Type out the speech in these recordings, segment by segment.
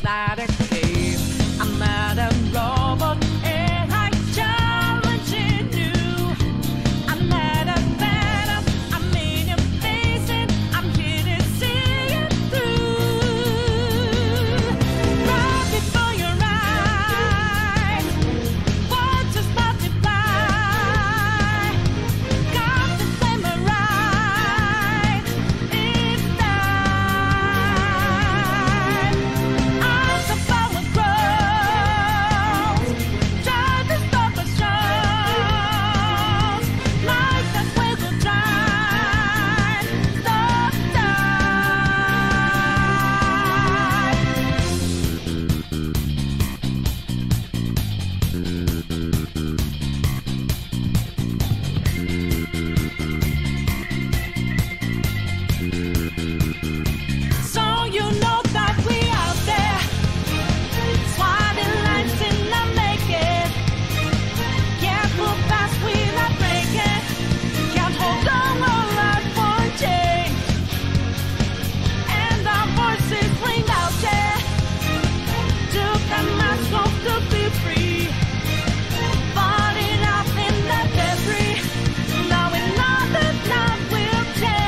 inside a cave. I'm not a robot and I challenging you. I'm not a phantom, I'm in your face and I'm here to see it through. Right before your eyes, words just multiply. Got the flame right, it's time. As the power grows, try to stop us shows. Like the wiggle drive, stop so you know that we out there, swatting lines in the making. Can't move fast, we're not breaking. Can't hold on our life for change. And our voices ring out there. Took the mask off to be free. Falling off in the debris. Now we know that love will change.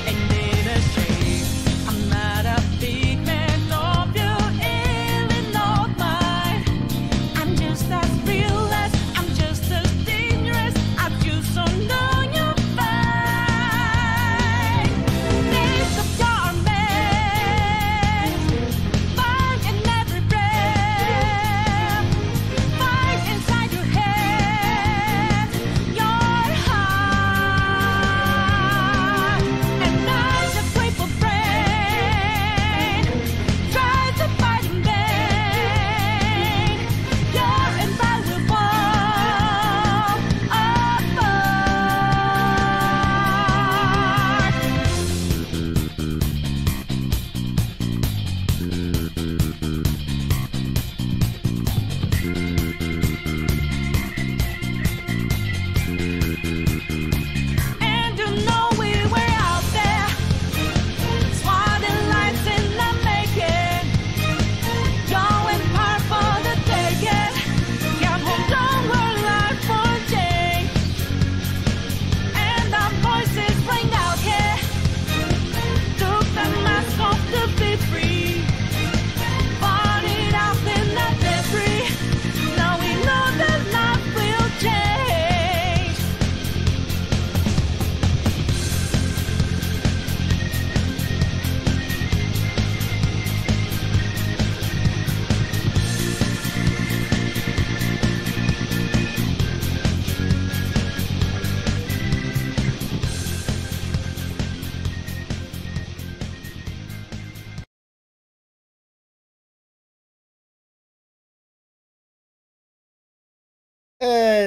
And in a shame, I'm not a big man of your alien old mind. I'm just as real as, I'm just as dangerous as you, so know you're fine. Think of your man, fight in every breath, fight inside your head, your heart. And as a grateful brain tries to fight in vain, you're invaluable and you know we were out there, swatting lines in the making. Going hard for the taking. Can't hold on our life for change. And our voices ring out here. Took the mask off to be free. Falling out in the debris. Now we know that love will change.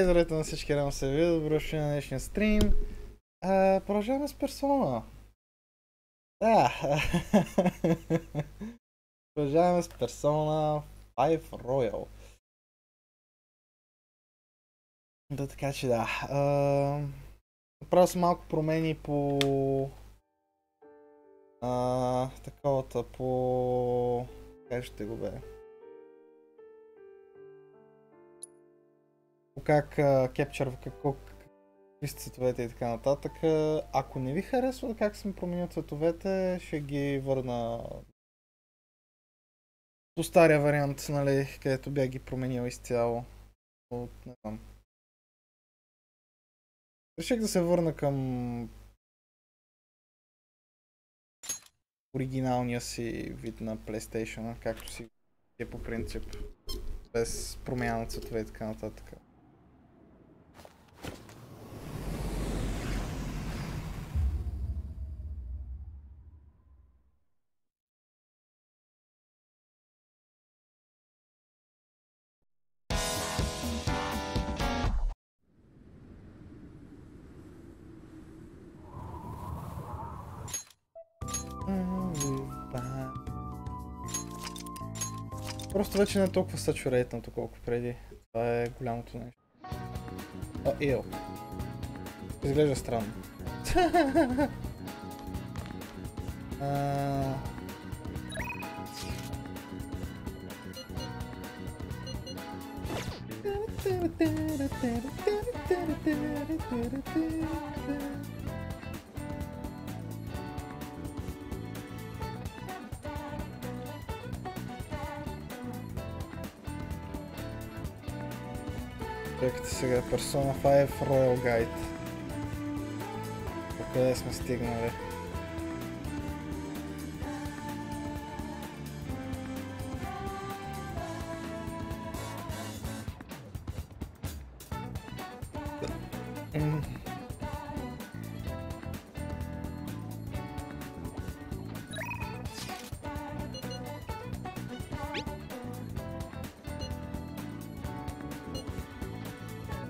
Здравейте на всички, радвам се ви, добро дошли на днешния стрим. Продължаваме с персона. Да. Продължаваме с персона 5 Royal. Да, така че да. Направил съм малко промени по таковата, по... как ще го бе? Как кепчърва, какви са цветовете и така нататък. Ако не ви харесва как съм променил цветовете, ще ги върна по стария вариант, нали, където бях ги променил изцяло. Не знам. Реших да се върна към оригиналния си вид на PlayStation, както си е по принцип, без промяна на цветове и така нататък. Просто вече не е толкова сатюрейтнато, колко преди. Това е голямото нещо. Ел. Изглежда странно. Чакайте сега, Persona 5 Royal Guide. Къде сме стигнали?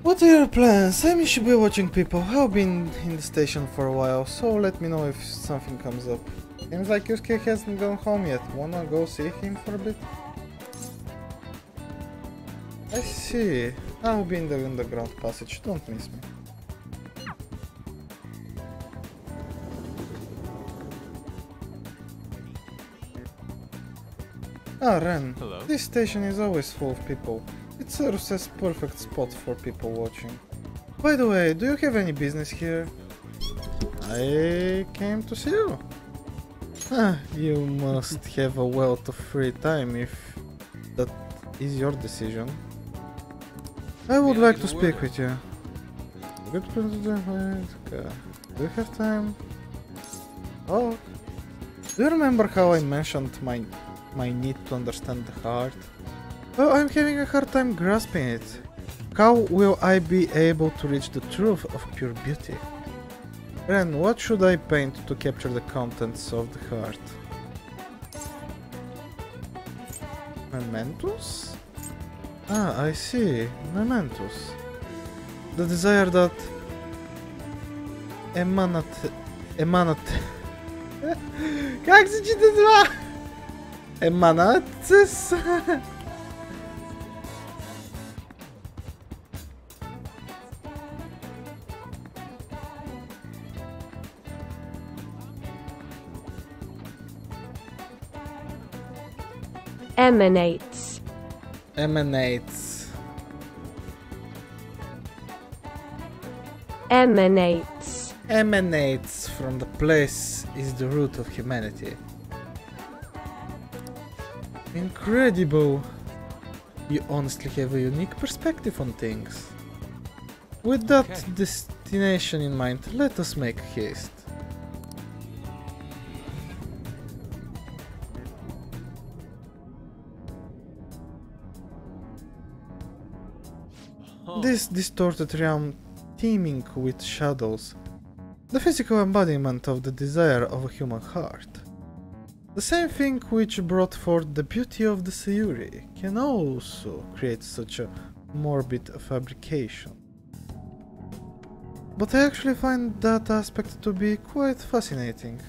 What are your plans? I should be watching people. I've been in the station for a while, so let me know if something comes up. Seems like Yusuke hasn't gone home yet. Wanna go see him for a bit? I see. I'll be in the underground passage. Don't miss me. Ah, Ren. Hello. This station is always full of people. It serves as perfect spot for people watching. By the way, do you have any business here? I came to see you. You must have a wealth of free time if that is your decision. I would like to speak with you. Good president. Do you have time? Oh. Do you remember how I mentioned my need to understand the heart? Well, I'm having a hard time grasping it. How will I be able to reach the truth of pure beauty? Ren, what should I paint to capture the contents of the heart? Mementos? Ah, I see. Mementos. The desire that emanate. Как се чита това? Еманацис? Emanates. Emanates. Emanates. Emanates from the place is the root of humanity. Incredible! You honestly have a unique perspective on things. With that destination in mind, let us make haste. This distorted realm teeming with shadows, the physical embodiment of the desire of a human heart. The same thing which brought forth the beauty of the Sayuri can also create such a morbid fabrication. But I actually find that aspect to be quite fascinating.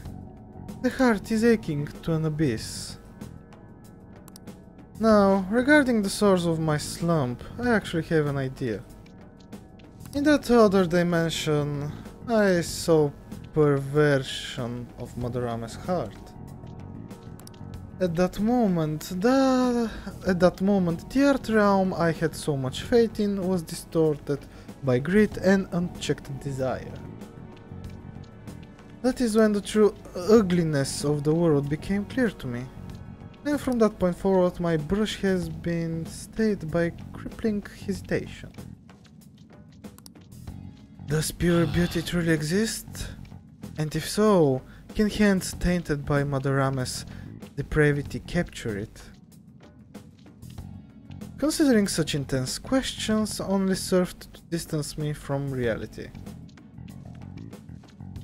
The heart is aching to an abyss. Now, regarding the source of my slump, I actually have an idea. In that other dimension, I saw perversion of Madarame's heart. At that moment, the art realm I had so much faith in was distorted by greed and unchecked desire. That is when the true ugliness of the world became clear to me. And from that point forward, my brush has been stayed by crippling hesitation. Does pure beauty truly exist? And if so, can hands tainted by Madarame's depravity capture it? Considering such intense questions only served to distance me from reality.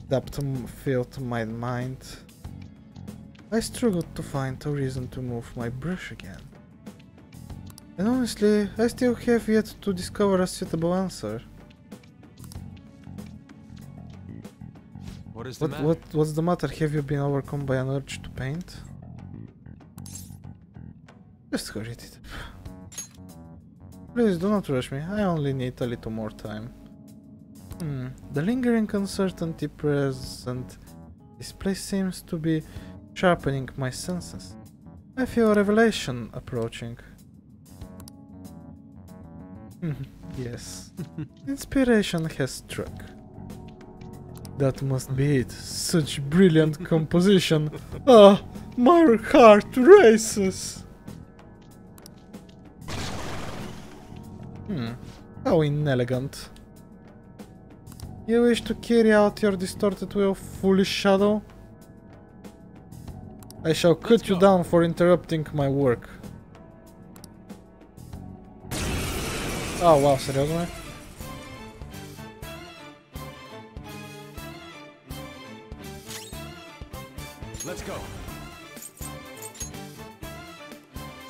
Depth filled my mind. I struggled to find a reason to move my brush again. And honestly, I still have yet to discover a suitable answer. What's the matter? Have you been overcome by an urge to paint? Just read it. Please do not rush me, I only need a little more time. The lingering uncertainty present this place seems to be sharpening my senses. I feel revelation approaching. Yes. Inspiration has struck. That must be it. Such brilliant composition. Ah, my heart races. How inelegant. You wish to carry out your distorted will, foolish shadow? I shall cut you down for interrupting my work. Oh wow, серьезно? Let's go.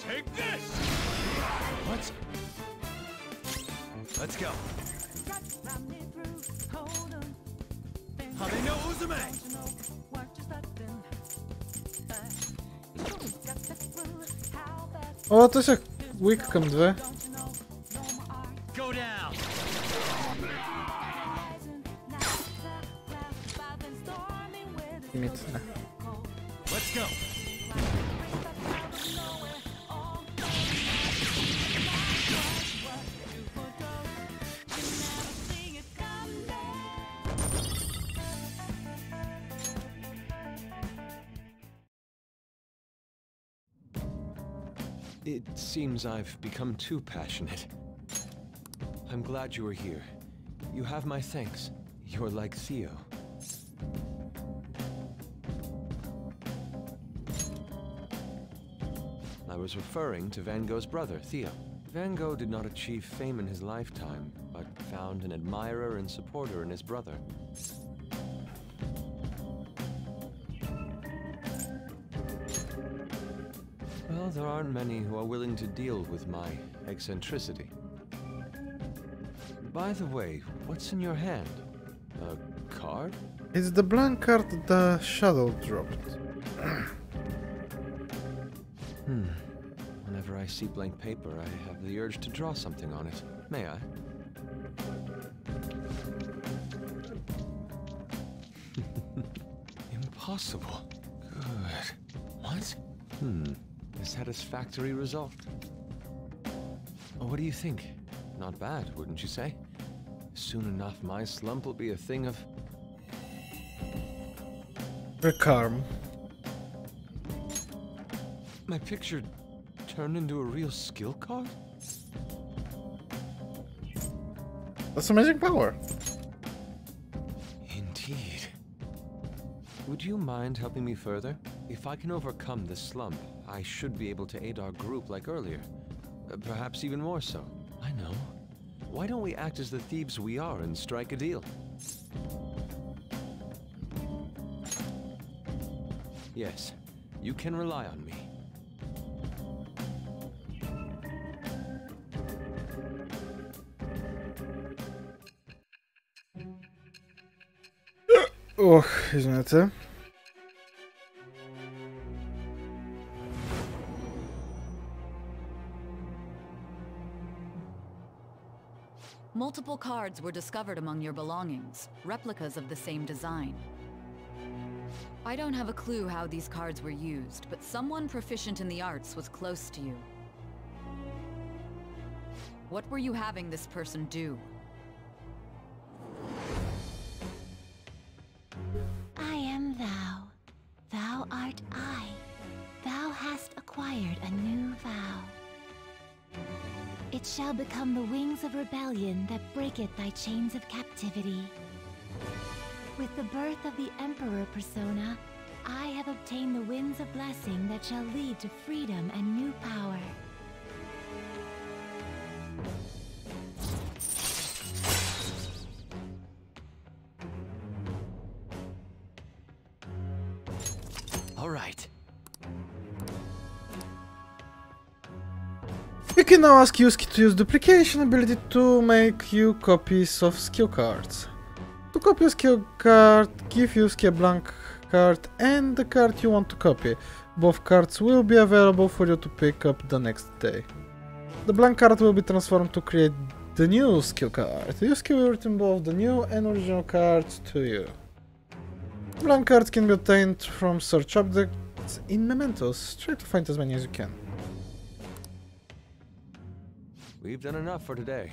Take this. What? Let's go. O, to jest Wickham 2. Go down. Mitne. Let's go. It seems I've become too passionate. I'm glad you were here. You have my thanks. You're like Theo. I was referring to Van Gogh's brother, Theo. Van Gogh did not achieve fame in his lifetime, but found an admirer and supporter in his brother. Well, there aren't many who are willing to deal with my eccentricity. By the way, what's in your hand? A card? It's the blank card the shadow dropped. Whenever I see blank paper, I have the urge to draw something on it. May I? Impossible. Good. What? A satisfactory result. What do you think? Not bad, wouldn't you say? Soon enough, my slump will be a thing of... Calm. My picture turned into a real skill card? That's amazing power. Indeed. Would you mind helping me further? If I can overcome this slump, I should be able to aid our group like earlier. Perhaps even more so. I know. Why don't we act as the thieves we are and strike a deal? Yes, you can rely on me. Och, извините. Multiple cards were discovered among your belongings, replicas of the same design. I don't have a clue how these cards were used, but someone proficient in the arts was close to you. What were you having this person do? I am thou. Thou art I. Thou hast acquired a new vow. It shall become the wings of rebellion that breaketh thy chains of captivity. With the birth of the Emperor persona, I have obtained the winds of blessing that shall lead to freedom and new power. All right. You can now ask Yusuke to use duplication ability to make you copies of skill cards. To copy a skill card, give Yusuke a blank card and the card you want to copy. Both cards will be available for you to pick up the next day. The blank card will be transformed to create the new skill card. Your skill will return both the new and original cards to you. Blank cards can be obtained from search objects in mementos. Try to find as many as you can. We've done enough for today.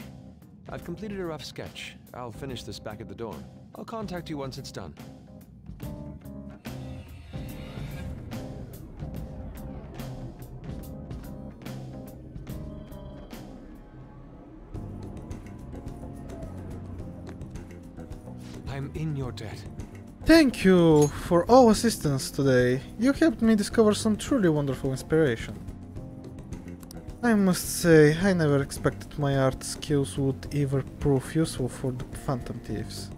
I've completed a rough sketch. I'll finish this back at the dorm. I'll contact you once it's done. I'm in your debt. Thank you for all assistance today. You helped me discover some truly wonderful inspiration. I must say, I never expected my art skills would ever prove useful for the Phantom Thieves.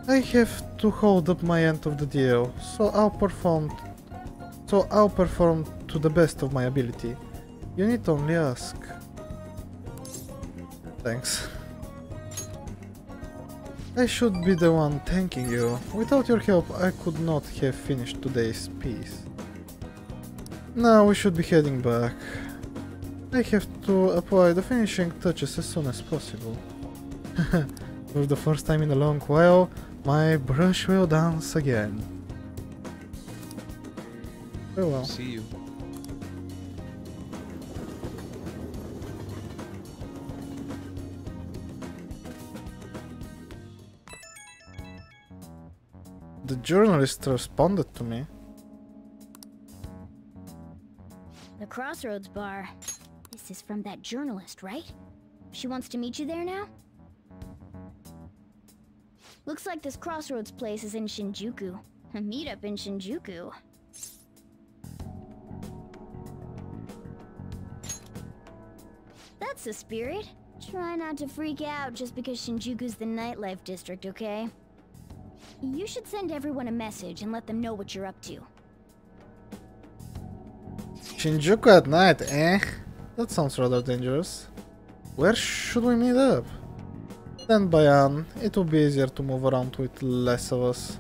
I have to hold up my end of the deal, so I'll perform to the best of my ability. You need only ask. Thanks. I should be the one thanking you. Without your help, I could not have finished today's piece. Now we should be heading back. I have to apply the finishing touches as soon as possible. For the first time in a long while, my brush will dance again. Farewell. See you. The journalist responded to me. The Crossroads bar. This is from that journalist, right? She wants to meet you there now? Looks like this Crossroads place is in Shinjuku. A meetup in Shinjuku. That's the spirit. Try not to freak out just because Shinjuku's the nightlife district, okay? You should send everyone a message and let them know what you're up to. Shinjuku at night, eh? That sounds rather dangerous. Where should we meet up? Stand by, Anne. It will be easier to move around with less of us.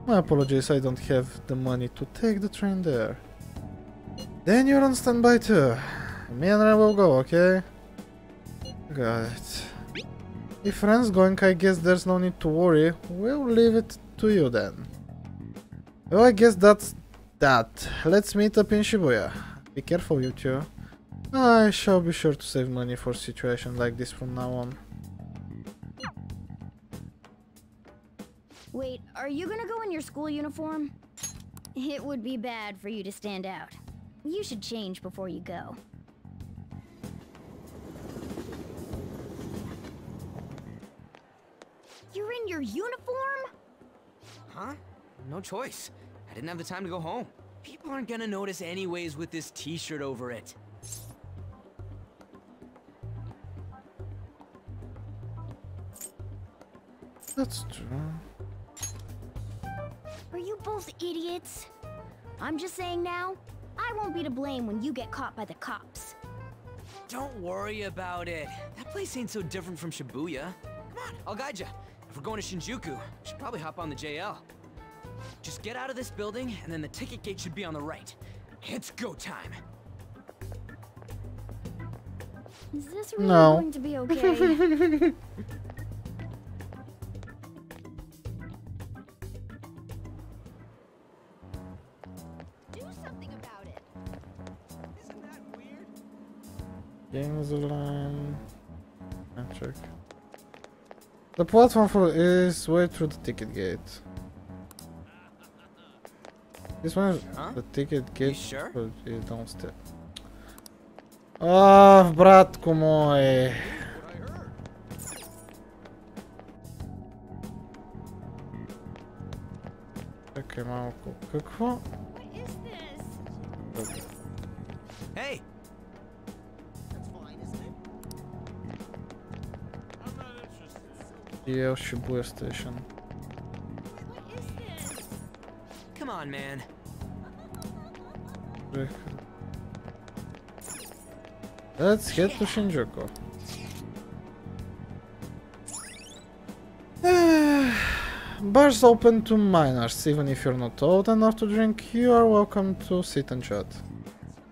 My apologies, I don't have the money to take the train there. Then you're on standby too. Me and I will go, okay? Got it. If Ren's going, I guess there's no need to worry. We'll leave it to you then. Well, I guess that's that. Let's meet up in Shibuya. Be careful, you two. I shall be sure to save money for situations like this from now on. Wait, are you gonna go in your school uniform? It would be bad for you to stand out. You should change before you go. You're in your uniform? Huh? No choice. I didn't have the time to go home. People aren't gonna notice anyways with this t-shirt over it. That's true. Are you both idiots? I'm just saying now, I won't be to blame when you get caught by the cops. Don't worry about it. That place ain't so different from Shibuya. Come on, I'll guide you. If we're going to Shinjuku, we should probably hop on the JL. Just get out of this building, and then the ticket gate should be on the right. It's go time. Is this really No. going to be okay? Do something about it. Isn't that weird? Games line. Check. The platform for is way through the ticket gate. This one is the ticket gate. You sure? But you don't step. Ah, bratku moj. Čekaj malko, kako? What is this? Dobro. Hey! DL Shibuya Station. What is this? Come on, man. Let's head to Bars open to minors. Even if you're not old enough to drink, you are welcome to sit and chat.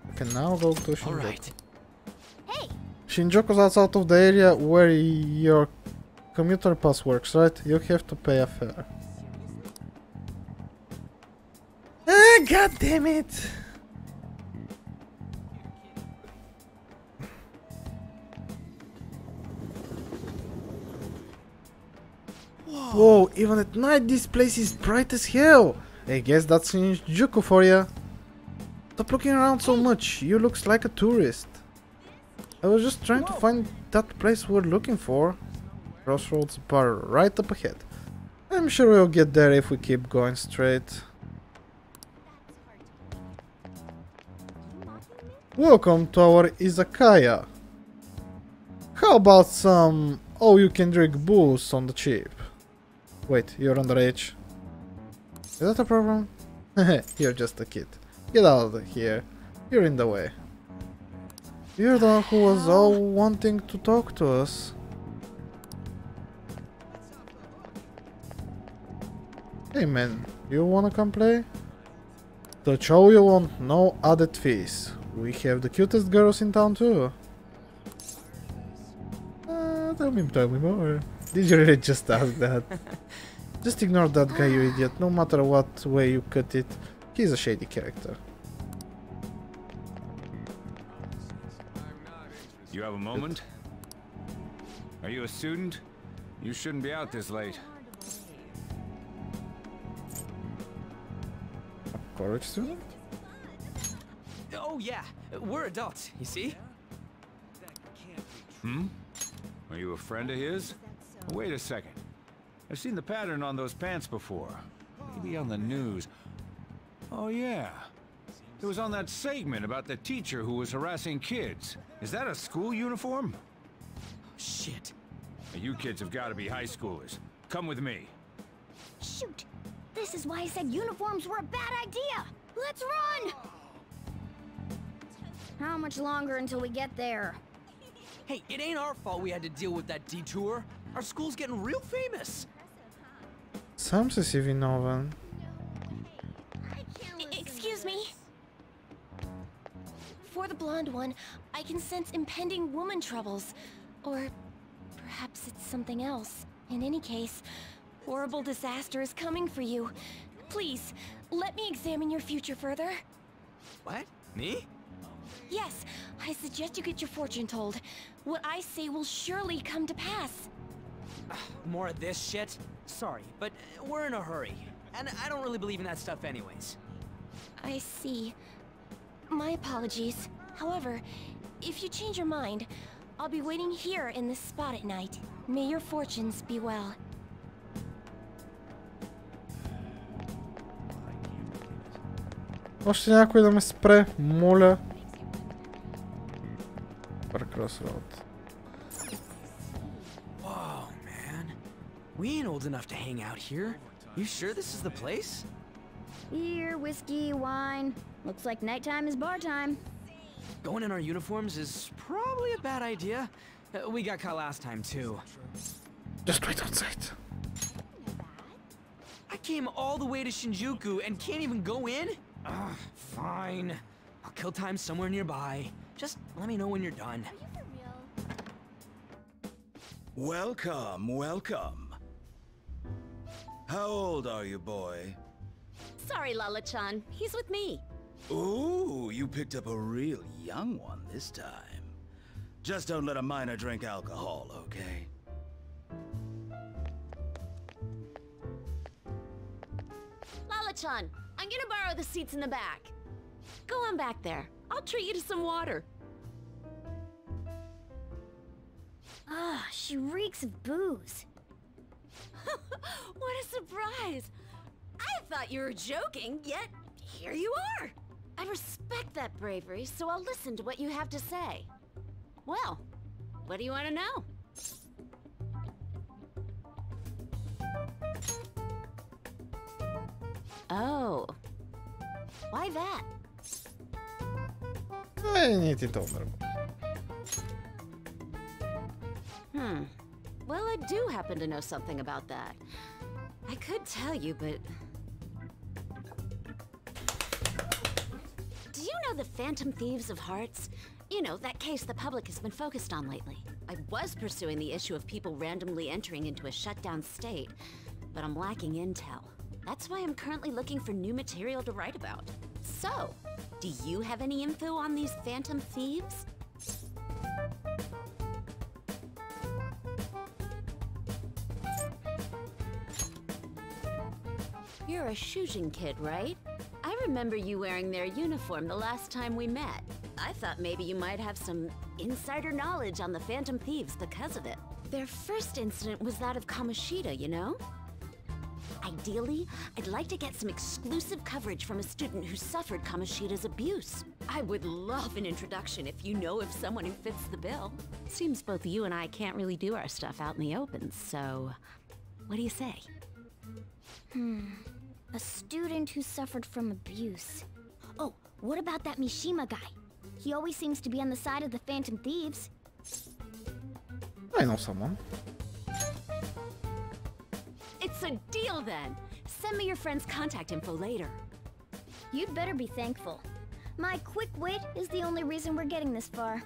You can now go to Shinjuku. Alright. Hey! Shinjuku's outside of the area where your commuter pass works, right? You have to pay a fare. Ah, god damn it! Whoa, even at night this place is bright as hell! I guess that's Shinjuku for ya. Stop looking around so much, you looks like a tourist. I was just trying to find that place we're looking for. Crossroads bar right up ahead. I'm sure we'll get there if we keep going straight. Welcome to our izakaya. How about some all-you-can-drink booze on the cheap? Wait, you're underage? Is that a problem? You're just a kid. Get out of here. You're in the way. You're the one who was all wanting to talk to us. Hey man, you wanna come play? The show you want no added fees. We have the cutest girls in town too. Tell me more. Did you really just ask that? Just ignore that guy, you idiot. No matter what way you cut it, he's a shady character. You have a moment? Are you a student? You shouldn't be out this late. A college student? Oh yeah, we're adults, you see? Hmm? Are you a friend of his? Wait a second. I've seen the pattern on those pants before. Maybe on the news. Oh yeah. It was on that segment about the teacher who was harassing kids. Is that a school uniform? Shit. You kids have got to be high schoolers. Come with me. Shoot! This is why I said uniforms were a bad idea! Let's run! How much longer until we get there? Hey, it ain't our fault we had to deal with that detour. Our school's getting real famous. Sam se si vinovan. Excuse me? For the blonde one, I can sense impending woman troubles. Or perhaps it's something else. In any case, horrible disaster is coming for you. Please, let me examine your future further. What? Me? Yes, I suggest you get your fortune told. What I say will surely come to pass. More of this shit? Sorry, but we're in a hurry. And I don't really believe in that stuff anyways. I see. My apologies. However, if you change your mind, I'll be waiting here in this spot at night. May your fortunes be well. Още някой да ме спре, моля. Crossroad. Whoa, man. We ain't old enough to hang out here. You sure this is the place? Beer, whiskey, wine. Looks like nighttime is bar time. Going in our uniforms is probably a bad idea. We got caught last time, too. Just wait outside. I came all the way to Shinjuku and can't even go in? Ugh, fine. I'll kill time somewhere nearby. Just let me know when you're done. Welcome, welcome. How old are you, boy? Sorry, Lala-chan. He's with me. Ooh, you picked up a real young one this time. Just don't let a minor drink alcohol, okay? Lala-chan, I'm gonna borrow the seats in the back. Go on back there. I'll treat you to some water. Ah, she reeks of booze. What a surprise! I thought you were joking, yet here you are! I respect that bravery, so I'll listen to what you have to say. Well, what do you want to know? Oh. Why that? Nije ti to dobro. Well, I do happen to know something about that. I could tell you, but... Do you know the Phantom Thieves of Hearts? You know, that case the public has been focused on lately. I was pursuing the issue of people randomly entering into a shutdown state, but I'm lacking intel. That's why I'm currently looking for new material to write about. So, do you have any info on these Phantom Thieves? You're a Shujin kid, right? I remember you wearing their uniform the last time we met. I thought maybe you might have some insider knowledge on the Phantom Thieves because of it. Their first incident was that of Kamoshida, you know? Ideally, I'd like to get some exclusive coverage from a student who suffered Kamoshida's abuse. I would love an introduction if you know of someone who fits the bill. Seems both you and I can't really do our stuff out in the open, so... what do you say? A student who suffered from abuse. Oh, what about that Mishima guy? He always seems to be on the side of the Phantom Thieves. I know someone. It's a deal then! Send me your friend's contact info later. You'd better be thankful. My quick wit is the only reason we're getting this far.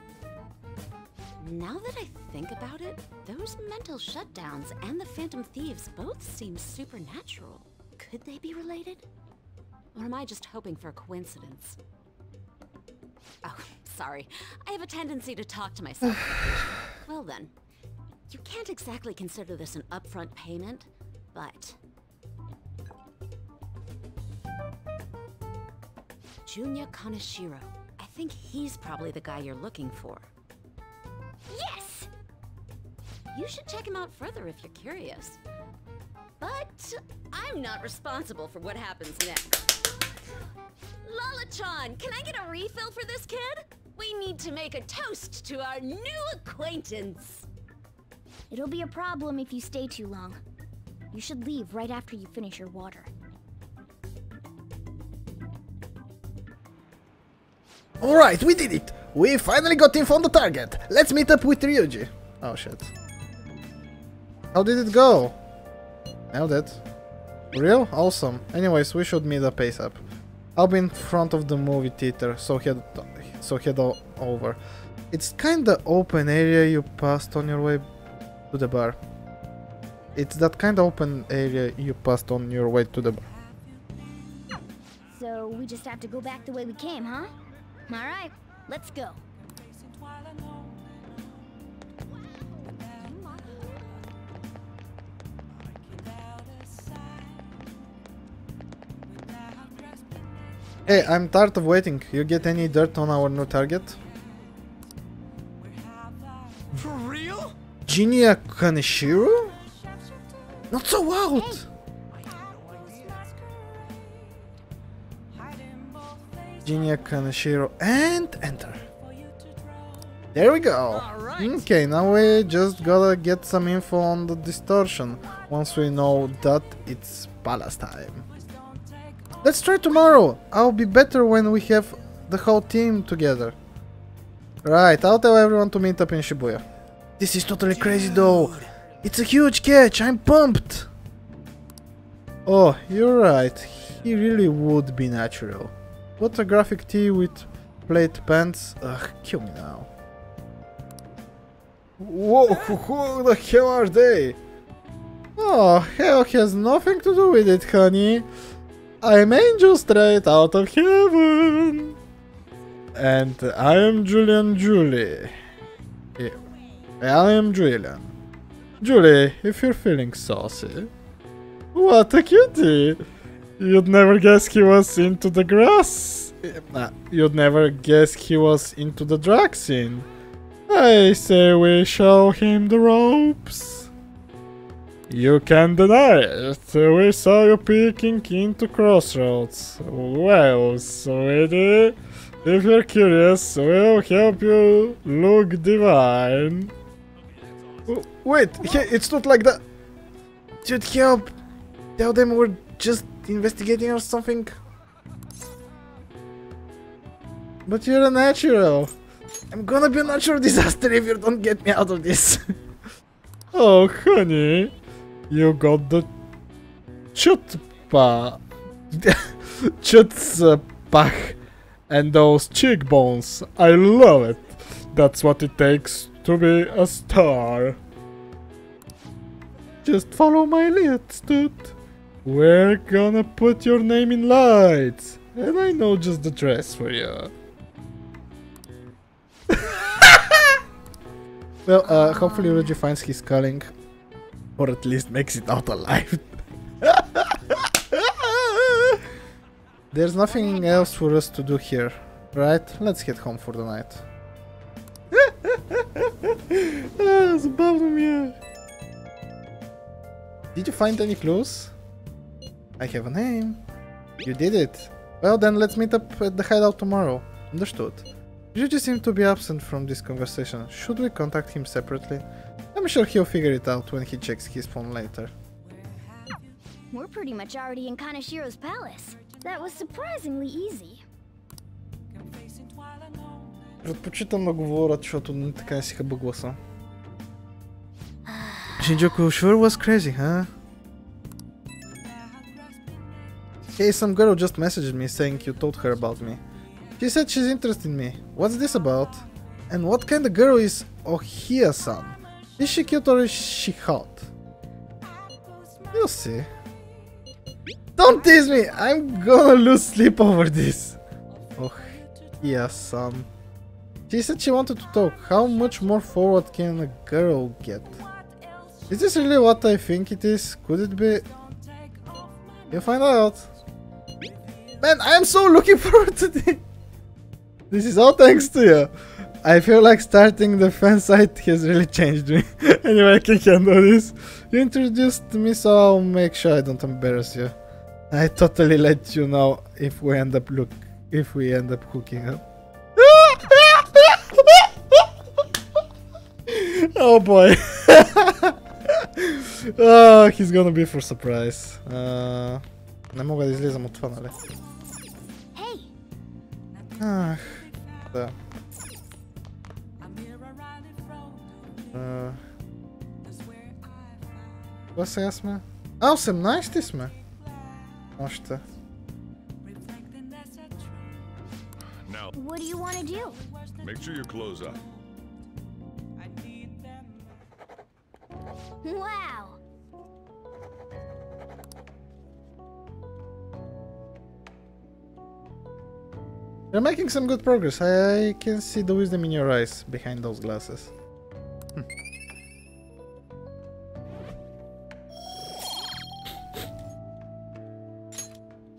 Now that I think about it, those mental shutdowns and the Phantom Thieves both seem supernatural. Could they be related? Or am I just hoping for a coincidence? Oh, sorry. I have a tendency to talk to myself. Well then, you can't exactly consider this an upfront payment, but... Junya Kaneshiro. I think he's probably the guy you're looking for. Yes! You should check him out further if you're curious. But I'm not responsible for what happens next. Lala-chan, can I get a refill for this kid? We need to make a toast to our new acquaintance. It'll be a problem if you stay too long. You should leave right after you finish your water. Alright, we did it! We finally got info on the target! Let's meet up with Ryuji. Oh shit. How did it go? Nailed it. Real? Awesome. Anyways, we should meet up ASAP. I'll be in front of the movie theater, so head over. It's kinda open area you passed on your way to the bar. It's that kinda open area you passed on your way to the bar. So we just have to go back the way we came, huh? Alright, let's go. Hey, I'm tired of waiting. You get any dirt on our new target? For real? Junya Kaneshiro? Not so out! Junya Kaneshiro and enter. There we go. Okay, now we just gotta get some info on the distortion. Once we know that, it's palace time. Let's try tomorrow. I'll be better when we have the whole team together. Right, I'll tell everyone to meet up in Shibuya. This is totally crazy though. It's a huge catch. I'm pumped. Oh, you're right. He really would be natural. What a graphic tee with plaid pants. Ugh, kill me now. Whoa, who the hell are they? Oh, hell has nothing to do with it, honey. I'm Angel straight out of heaven. And I am Julie. Yeah, I am Julian. Julie, if you're feeling saucy. What a cutie. You'd never guess he was into the grass. You'd never guess he was into the drag scene. I say we show him the ropes. You can't deny it. We saw you peeking into Crossroads. Well, sweetie, if you're curious, we'll help you look divine. Wait, it's not like that. Dude, help. Tell them we're just investigating or something. But you're a natural. I'm gonna be a natural disaster if you don't get me out of this. Oh, honey. You got the chutpa, chutzpah, and those cheekbones. I love it. That's what it takes to be a star. Just follow my lead, dude. We're gonna put your name in lights, and I know just the dress for you. Well, hopefully Luigi finds his calling, or at least makes it out alive. There's nothing else for us to do here, right? Let's head home for the night. Забавно ми е. Did you find any clues? I have a name. You did it. Well then, let's meet up at the hideout tomorrow. Understood. Yuji seems to be absent from this conversation. Should we contact him separately? I'm sure he'll figure it out when he checks his phone later. We're pretty much already in Kanashiro's palace. That was surprisingly easy. Предпочитам да говорят, защото така си хъба гласа. Shinjuku sure was crazy, huh? Hey, some girl just messaged me saying you told her about me. She said she's interested in me. What's this about? And what kind of girl is Ohia-san? Is she cute or is she hot? You'll see. Don't tease me! I'm gonna lose sleep over this. Ohia-san. She said she wanted to talk. How much more forward can a girl get? Is this really what I think it is? Could it be? You'll find out. Man, I'm so looking forward to this. This is all thanks to you. I feel like starting the fan site has really changed me. Anyway, I can handle this. You introduced me, so I'll make sure I don't embarrass you. I totally let you know if we end up hooking up. Oh boy. Oh, he's gonna be for surprise. Не мога да излизам от това, нали? Ах, да. Кога сега сме? 18 сме. Още. What do you want to do? Make sure your clothes up. Wow! You're making some good progress. I can see the wisdom in your eyes behind those glasses.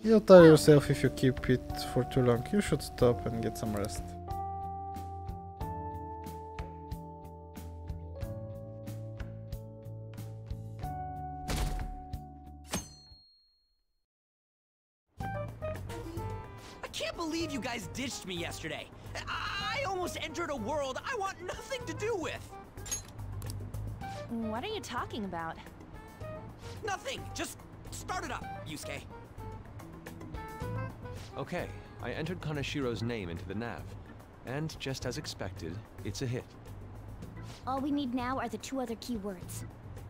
You'll tire yourself if you keep it for too long. You should stop and get some rest. I can't believe you guys ditched me yesterday. I almost entered a world I want nothing to do with. What are you talking about? Nothing. Just start it up, Yusuke. Okay, I entered Kanashiro's name into the nav. And just as expected, it's a hit. All we need now are the two other keywords.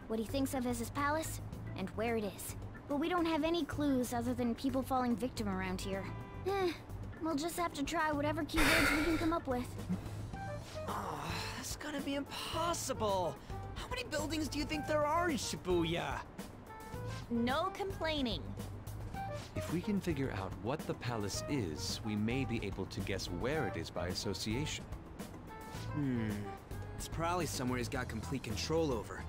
What he thinks of as his palace, and where it is. But we don't have any clues other than people falling victim around here. We'll just have to try whatever keywords we can come up with. Oh, that's gonna be impossible. How many buildings do you think there are in Shibuya? No complaining. If we can figure out what the palace is, we may be able to guess where it is by association. It's probably somewhere he's got complete control over.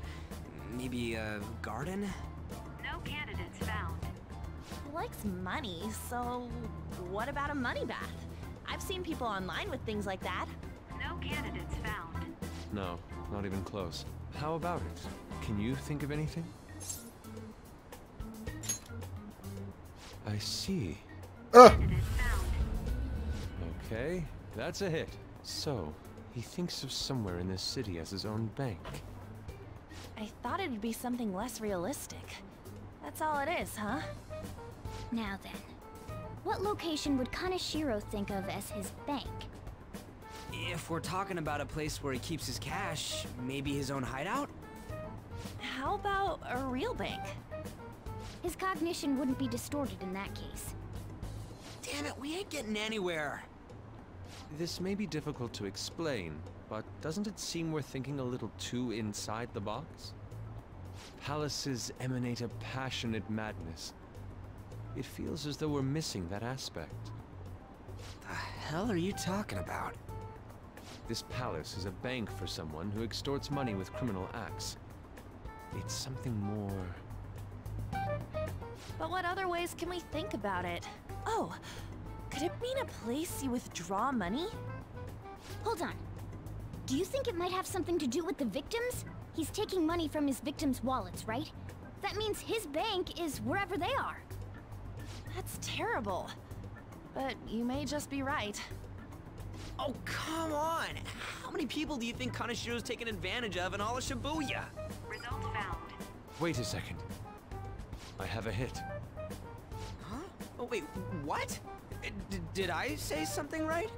Maybe a garden? No candidates found. He likes money, so what about a money bath? I've seen people online with things like that. No candidates found. No, not even close. How about it? Can you think of anything? I see. Okay, that's a hit. So, he thinks of somewhere in this city as his own bank. I thought it'd be something less realistic. That's all it is, huh? Now then, what location would Kanashiro think of as his bank? If we're talking about a place where he keeps his cash, maybe his own hideout? How about a real bank? His cognition wouldn't be distorted in that case. Damn it, we ain't getting anywhere. This may be difficult to explain, but doesn't it seem we're thinking a little too inside the box? Palaces emanate a passionate madness. It feels as though we're missing that aspect. The hell are you talking about? This palace is a bank for someone who extorts money with criminal acts. It's something more... But what other ways can we think about it? Oh, could it mean a place you withdraw money? Hold on. Do you think it might have something to do with the victims? He's taking money from his victims' wallets, right? That means his bank is wherever they are. That's terrible. But you may just be right. Oh, come on! How many people do you think Kanashiro's taken advantage of in all of Shibuya? Result found. Wait a second. I have a hit. Huh? Oh, wait, what? Did I say something right?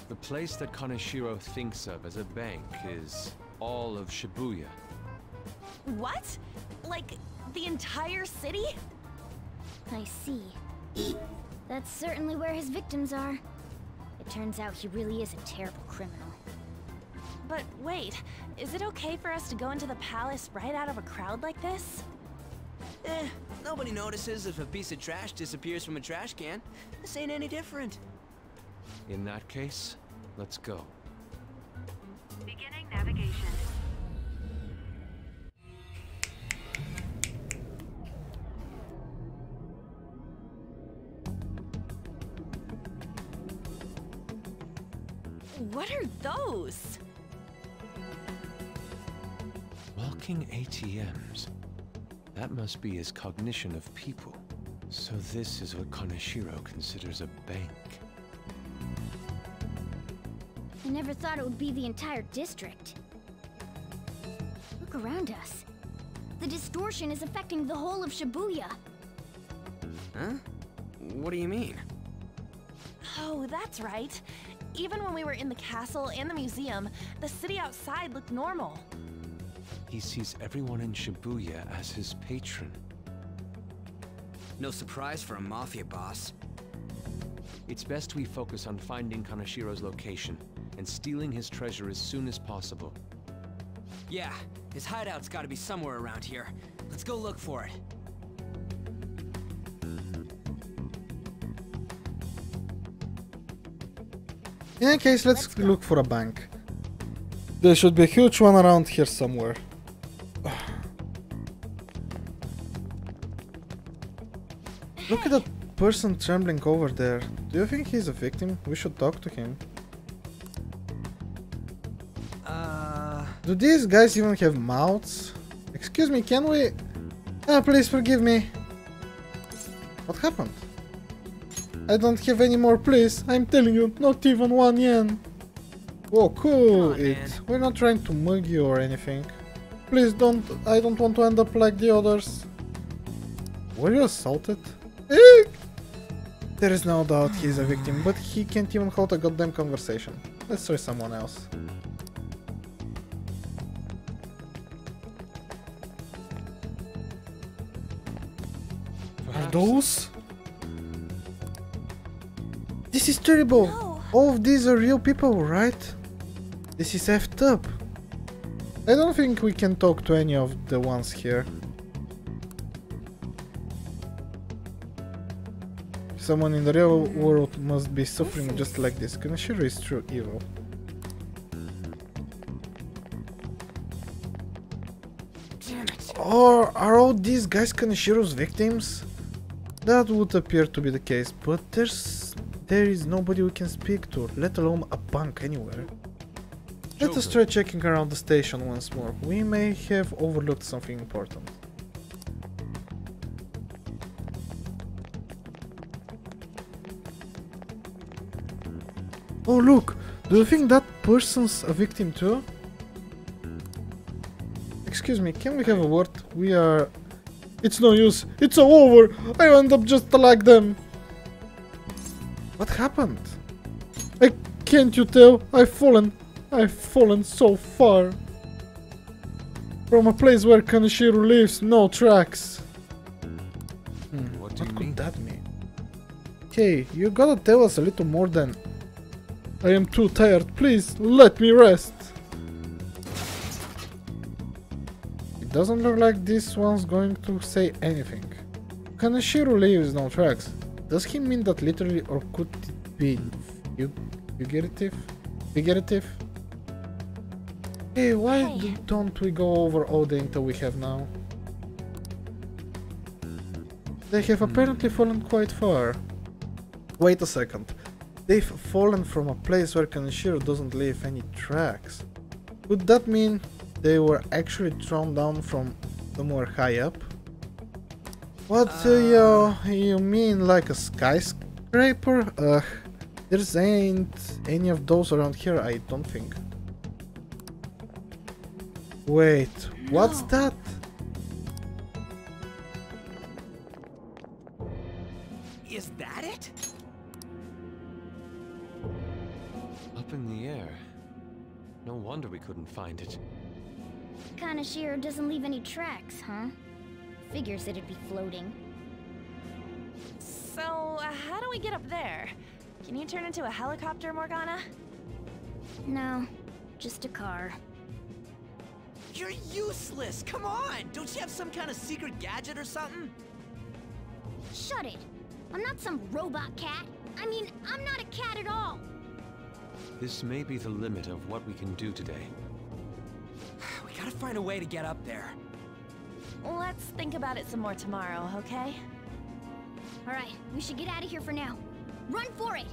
The place that Kanashiro thinks of as a bank is all of Shibuya. What? Like, the entire city? I see. That's certainly where his victims are. It turns out he really is a terrible criminal. But wait, is it okay for us to go into the palace right out of a crowd like this? Nobody notices if a piece of trash disappears from a trash can. This ain't any different. In that case, let's go. Beginning navigation. What are those? Walking ATMs. That must be his cognition of people. So this is what Kanashiro considers a bank. I never thought it would be the entire district. Look around us. The distortion is affecting the whole of Shibuya. Huh? What do you mean? Oh, that's right. Even when we were in the castle and the museum, the city outside looked normal. He sees everyone in Shibuya as his patron. No surprise for a mafia boss. It's best we focus on finding Kanashiro's location and stealing his treasure as soon as possible. Yeah, his hideout's gotta be somewhere around here. Let's go look for it. In any case, let's look for a bank. There should be a huge one around here somewhere. Look at that person trembling over there. Do you think he's a victim? We should talk to him. Do these guys even have mouths? Excuse me, can we... please forgive me. What happened? I don't have any more, please. I'm telling you, not even 1 yen. Whoa, cool it. We're not trying to mug you or anything. Please don't, I don't want to end up like the others. Were you assaulted? There is no doubt he's a victim, but he can't even hold a goddamn conversation. Let's try someone else. Are those? This is terrible! No. All of these are real people, right? This is effed up. I don't think we can talk to any of the ones here. Someone in the real world must be suffering just like this. Kanashiro is true evil. Damn it. Or are all these guys Kanashiro's victims? That would appear to be the case, but there is nobody we can speak to, let alone a bank anywhere. Let us try checking around the station once more. We may have overlooked something important. Oh look! Do you think that person's a victim too? Excuse me, can we have a word? We are... It's no use, it's all over! I end up just like them! What happened? Can't you tell? I've fallen so far. From a place where Kanashiro lives, no tracks. What could that mean? Hey, you gotta tell us a little more than... I am too tired, please, let me rest! It doesn't look like this one's going to say anything. Kaneshiro leaves no tracks. Does he mean that literally, or could it be figurative? Figurative? Hey, why don't we go over all the intel we have now? They have apparently fallen quite far. Wait a second. They've fallen from a place where Kaneshiro doesn't leave any tracks. Would that mean they were actually thrown down from somewhere high up? What do you mean, like a skyscraper? There's ain't any of those around here, I don't think. Wait, what's that? Is that it? Up in the air. No wonder we couldn't find it. Kaneshiro doesn't leave any tracks, huh? Figures it'd be floating. So, how do we get up there? Can you turn into a helicopter, Morgana? No, just a car. You're useless! Come on! Don't you have some kind of secret gadget or something? Shut it! I'm not some robot cat. I mean, I'm not a cat at all. This may be the limit of what we can do today. We gotta find a way to get up there. Let's think about it some more tomorrow, okay? Alright, we should get out of here for now. Run for it!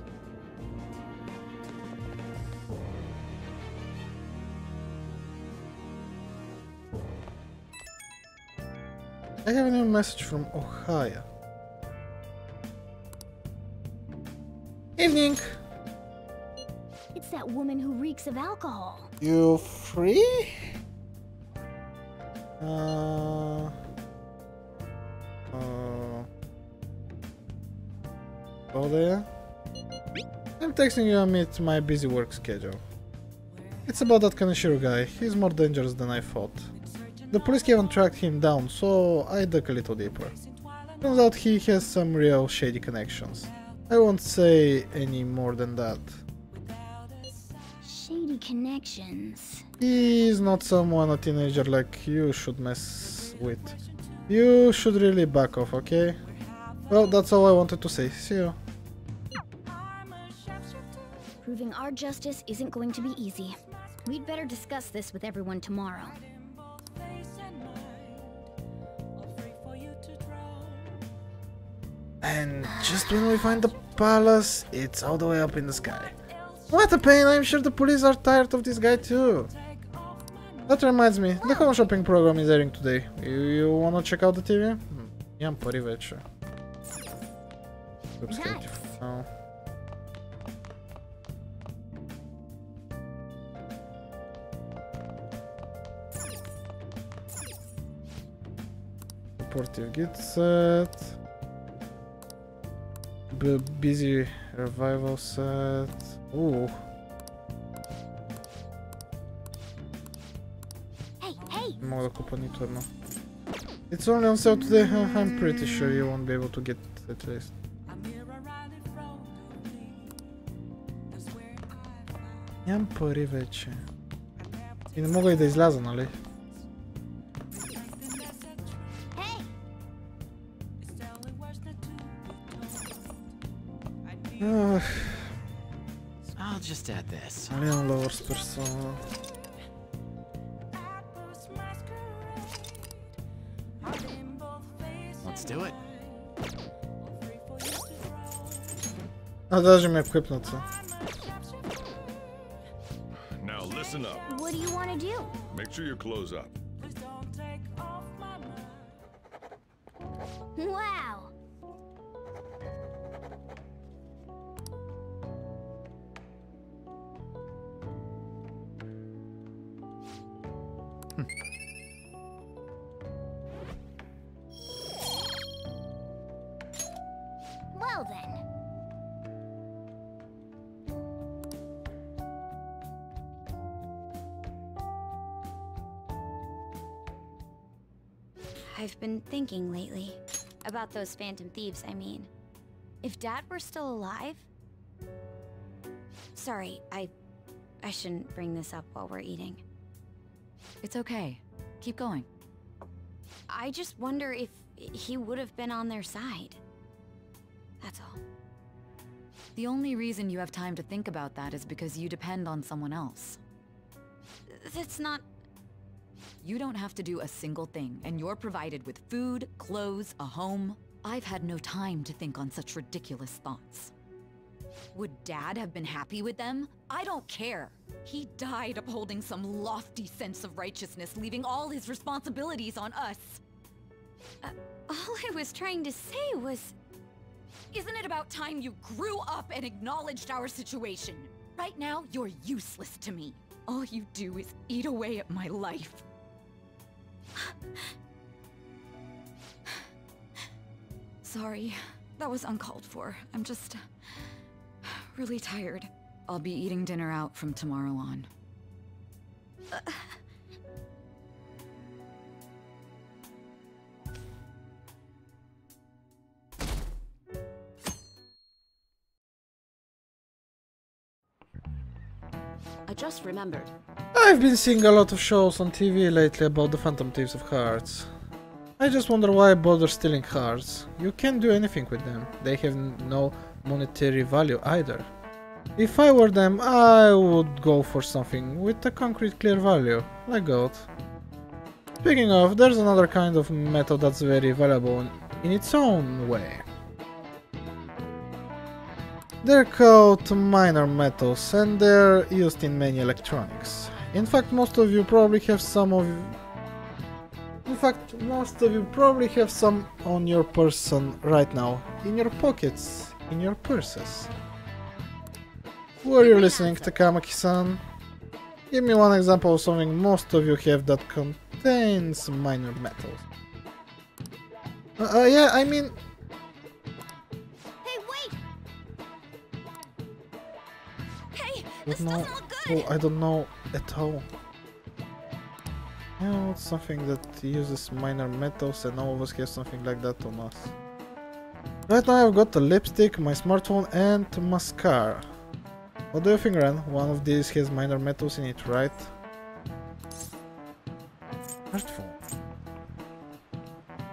I have a new message from Ohio. Evening! It's that woman who reeks of alcohol. You free? Go there. I'm texting you amid my busy work schedule. It's about that Kaneshiro guy. He's more dangerous than I thought. The police haven't tracked him down, so I dug a little deeper. Turns out he has some real shady connections. I won't say any more than that. Shady connections. He's not someone a teenager like you should mess with. You should really back off, okay? Well, that's all I wanted to say. See you. Proving our justice isn't going to be easy. We'd better discuss this with everyone tomorrow. And just when we find the palace, it's all the way up in the sky. What a pain, I'm sure the police are tired of this guy too. That reminds me, the home shopping program is airing today. You wanna check out the TV? Имам пари вече. Now. Supportive git set. Busy revival set. Ooh. Hey! Мога да купа нито едно. It's only on sale today. I'm pretty sure you won't be able to get it at least. Нямам пари вече. И не мога и да изляза, нали? I'll just add this. Alien Lovers persona. Let's do it. А даже ме еквипнат. Now listen up. What do you want to do? Make sure you close up. Wow! Well then. I've been thinking lately. About those phantom thieves, I mean. If Dad were still alive... Sorry, I shouldn't bring this up while we're eating. It's okay. Keep going. I just wonder if he would have been on their side. That's all. The only reason you have time to think about that is because you depend on someone else. That's not... You don't have to do a single thing, and you're provided with food, clothes, a home. I've had no time to think on such ridiculous thoughts. Would Dad have been happy with them? I don't care. He died upholding some lofty sense of righteousness, leaving all his responsibilities on us. All I was trying to say was... Isn't it about time you grew up and acknowledged our situation? Right now, you're useless to me. All you do is eat away at my life. Sorry, that was uncalled for. I'm just... really tired. I'll be eating dinner out from tomorrow on. I just remembered. I've been seeing a lot of shows on TV lately about the phantom thieves of hearts. I just wonder why bother stealing hearts. You can't do anything with them. They have no monetary value either. If I were them, I would go for something with a concrete clear value, like gold. Speaking of, there's another kind of metal that's very valuable in its own way. They're called minor metals, and they're used in many electronics. In fact, most of you probably have some on your person right now, in your pockets, in your purses. Were you listening, Takamaki-san? Give me one example of something most of you have that contains minor metals. Yeah, I mean... Hey, wait! Hey, this doesn't look good! Oh, I don't know at all. Yeah, it's something that uses minor metals, and all of us have something like that on us. Right now I've got the lipstick, my smartphone, and mascara. What do you think, Ren? One of these has minor metals in it, right? Smartphone.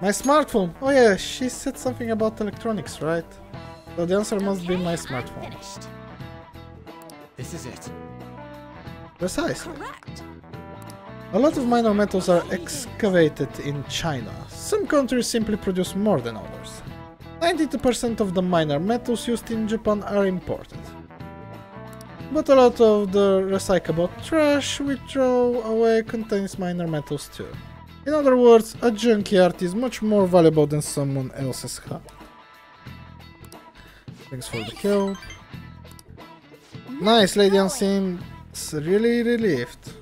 My smartphone! Oh yeah, she said something about electronics, right? So the answer must be my smartphone. This is it. Precisely. Correct. A lot of minor metals are excavated in China. Some countries simply produce more than others. 92% of the minor metals used in Japan are imported. But a lot of the recyclable trash we throw away contains minor metals too. In other words, a junkyard is much more valuable than someone else's heart. Thanks for the kill. Nice, Lady Unseen. It's really relieved.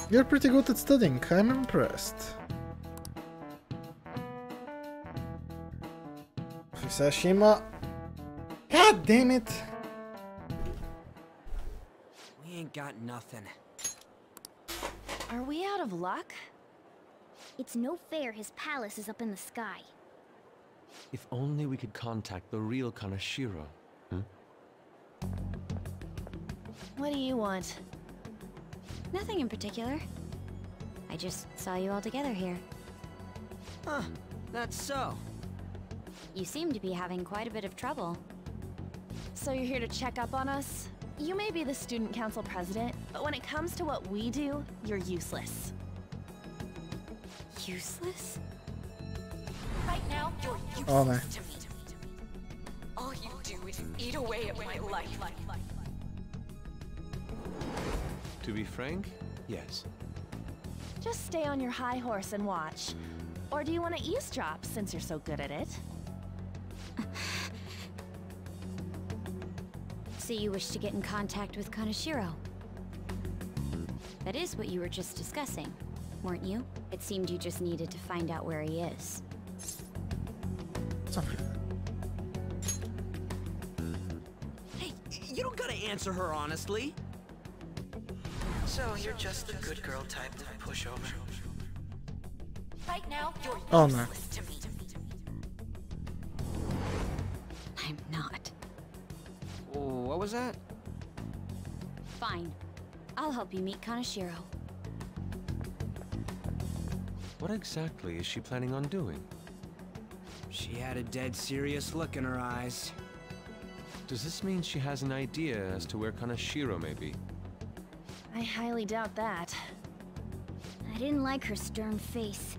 You're pretty good at studying, I'm impressed. Sashima. God damn it! We ain't got nothing. Are we out of luck? It's no fair his palace is up in the sky. If only we could contact the real Kanashiro. What do you want? Nothing in particular. I just saw you all together here. Huh, that's so. You seem to be having quite a bit of trouble. So you're here to check up on us? You may be the student council president, but when it comes to what we do, you're useless. Useless? Right now, you're useless Oh, no. to me. All you do is eat away at my life. To be frank, yes. Just stay on your high horse and watch. Or do you want to eavesdrop, since you're so good at it? So you wish to get in contact with Kanashiro? That is what you were just discussing, weren't you? It seemed you just needed to find out where he is. Something. Hey, you don't gotta answer her honestly. So you're just the good girl type to push over. Right now, you're Oh no. useless to me. I'm not. What was that? Fine. I'll help you meet Kaneshiro. What exactly is she planning on doing? She had a dead serious look in her eyes. Does this mean she has an idea as to where Kaneshiro may be? I highly doubt that. I didn't like her stern face.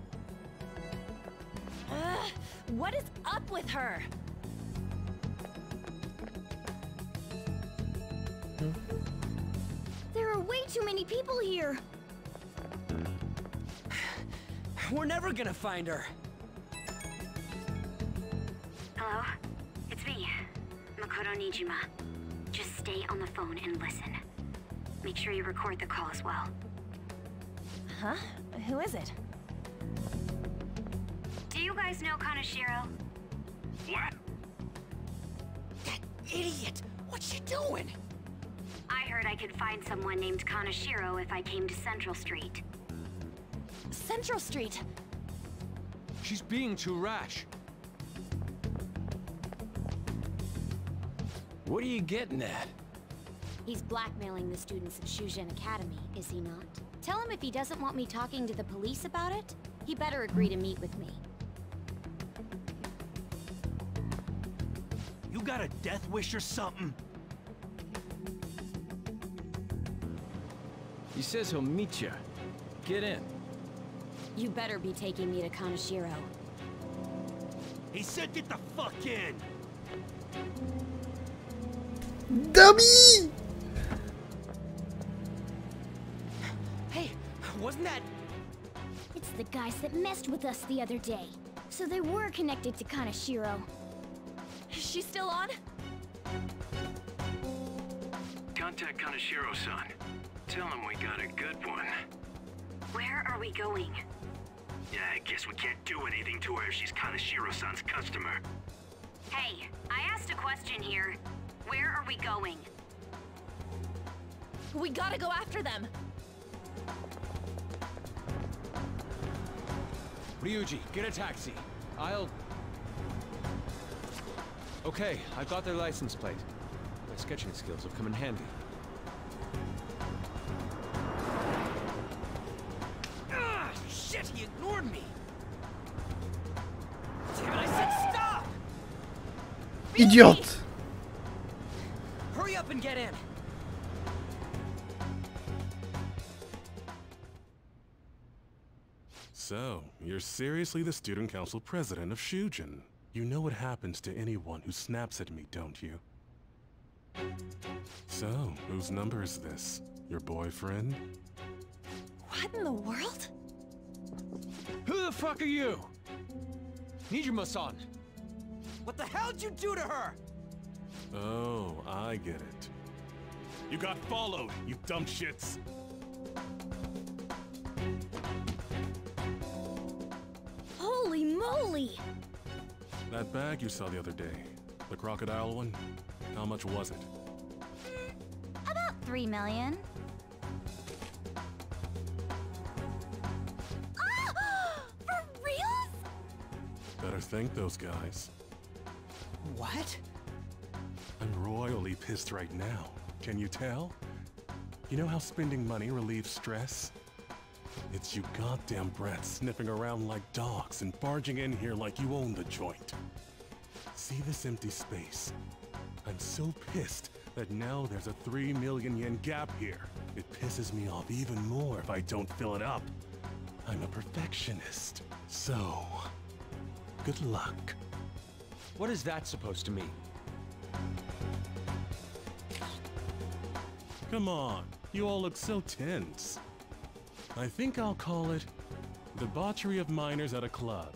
Ugh, what is up with her? There are way too many people here. We're never gonna find her. Hello? It's me, Makoto Nijima. Just stay on the phone and listen. Make sure you record the call as well. Huh? Who is it? Do you guys know Kaneshiro? What? That idiot! What's she doing? I heard I could find someone named Kaneshiro if I came to Central Street. Central Street! She's being too rash. What are you getting at? He's blackmailing the students of Shujin Academy, is he not? Tell him if he doesn't want me talking to the police about it, he better agree to meet with me. You got a death wish or something? He says he'll meet you. Get in. You better be taking me to Kaneshiro. He said get the fuck in! Dummy! Hey, wasn't that... It's the guys that messed with us the other day. So they were connected to Kaneshiro. She's still on? Contact Kaneshiro-san. Tell him we got a good one. Where are we going? Yeah, I guess we can't do anything to her if she's Kaneshiro-san's customer. Hey, I asked a question here. Where are we going? We gotta go after them. Ryuji, get a taxi. I'll... Okay, I've got their license plate. My sketching skills have come in handy. Ah, shit, he ignored me. Damn it, I said stop! Idiot! Hurry up and get in. So, you're seriously the student council president of Shujin. You know what happens to anyone who snaps at me, don't you? So, whose number is this? Your boyfriend? What in the world? Who the fuck are you? Nijima-san! What the hell'd you do to her? Oh, I get it. You got followed, you dumb shits! Holy moly! That bag you saw the other day, the crocodile one, how much was it? About 3 million. For reals? Better thank those guys. What? I'm royally pissed right now. Can you tell? You know how spending money relieves stress? It's you goddamn brats sniffing around like dogs and barging in here like you own the joint. See this empty space? I'm so pissed that now there's a 3 million yen gap here. It pisses me off even more if I don't fill it up. I'm a perfectionist. So, good luck. What is that supposed to mean? Come on, you all look so tense. I think I'll call it debauchery of minors at a club.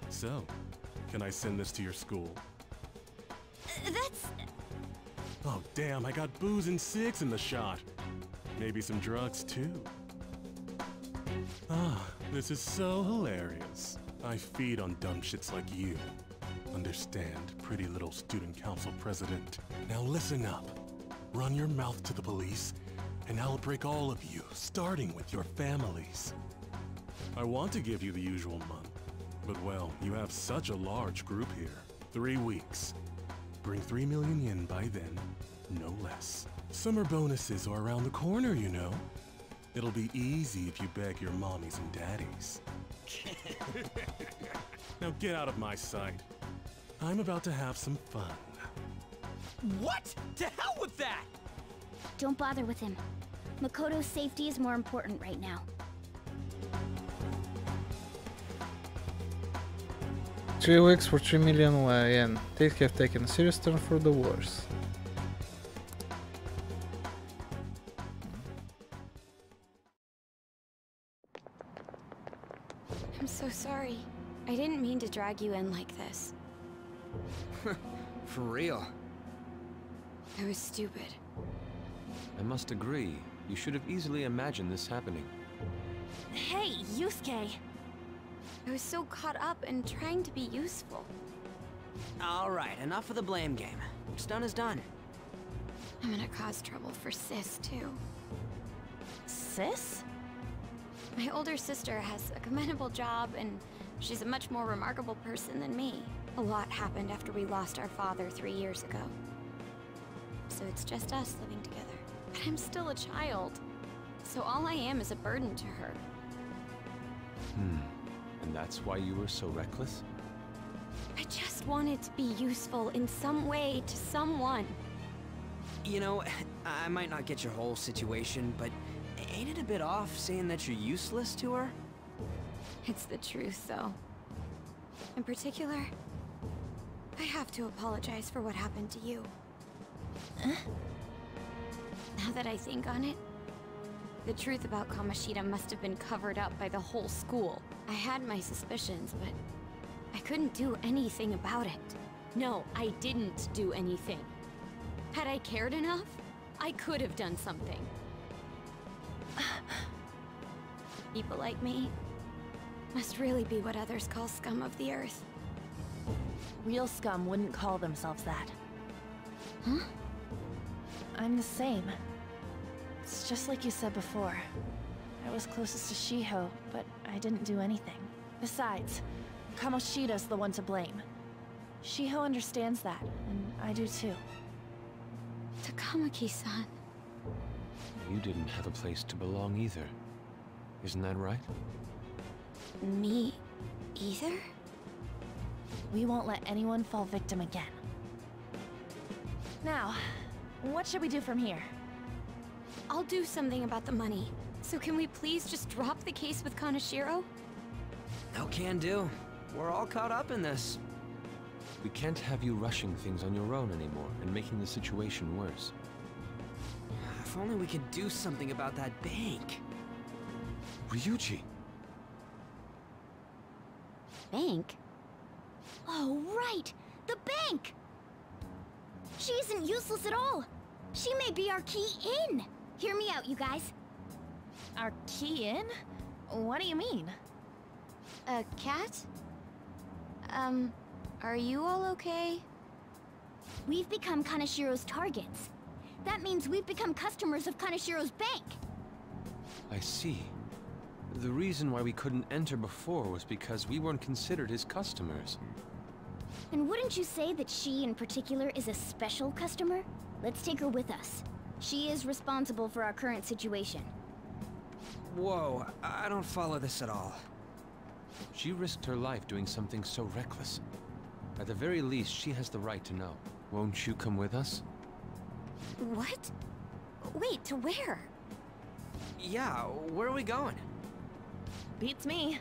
So, can I send this to your school? That's... Oh damn, I got booze and cigs in the shot. Maybe some drugs too. Ah, this is so hilarious. I feed on dumb shits like you. Understand, pretty little student council president. Now listen up. Run your mouth to the police, And I'll break all of you, starting with your families. I want to give you the usual month, but well, you have such a large group here. 3 weeks. Bring 3 million yen by then, no less. Summer bonuses are around the corner, you know. It'll be easy if you beg your mommies and daddies. Now get out of my sight. I'm about to have some fun. What? To hell with that! Don't bother with him. Makoto's safety is more important right now. 3 weeks for 3 million yen. They have taken a serious turn for the worse. I'm so sorry. I didn't mean to drag you in like this. For real. I was stupid. I must agree. You should have easily imagined this happening. Hey, Yusuke! I was so caught up in trying to be useful. Alright, enough of the blame game. What's done is done. I'm gonna cause trouble for Sis, too. Sis? My older sister has a commendable job, and she's a much more remarkable person than me. A lot happened after we lost our father 3 years ago. So it's just us living together. But I'm still a child, so all I am is a burden to her. And that's why you were so reckless? I just wanted to be useful in some way to someone. You know, I might not get your whole situation, but ain't it a bit off saying that you're useless to her? It's the truth, though. In particular, I have to apologize for what happened to you. Now that I think on it, the truth about Kamoshida must have been covered up by the whole school. I had my suspicions, but I couldn't do anything about it. No, I didn't do anything. Had I cared enough, I could have done something. People like me must really be what others call scum of the earth. Real scum wouldn't call themselves that. Huh? I'm the same. It's just like you said before. I was closest to Shiho, but I didn't do anything. Besides, Kamoshida's the one to blame. Shiho understands that, and I do too. Takamaki-san. You didn't have a place to belong either. Isn't that right? Me either? We won't let anyone fall victim again. Now, what should we do from here? I'll do something about the money. So can we please just drop the case with Kaneshiro? No can do. We're all caught up in this. We can't have you rushing things on your own anymore and making the situation worse. If only we could do something about that bank. Ryuji! Bank? Oh, right! The bank! She isn't useless at all! She may be our key in! Hear me out, you guys. Our key in? What do you mean? A cat? Are you all okay? We've become Kaneshiro's targets. That means we've become customers of Kaneshiro's bank. I see. The reason why we couldn't enter before was because we weren't considered his customers. And wouldn't you say that she in particular is a special customer? Let's take her with us. She is responsible for our current situation. Whoa, I don't follow this at all. She risked her life doing something so reckless. At the very least, she has the right to know. Won't you come with us? What? Wait, to where? Yeah, where are we going? Beats me.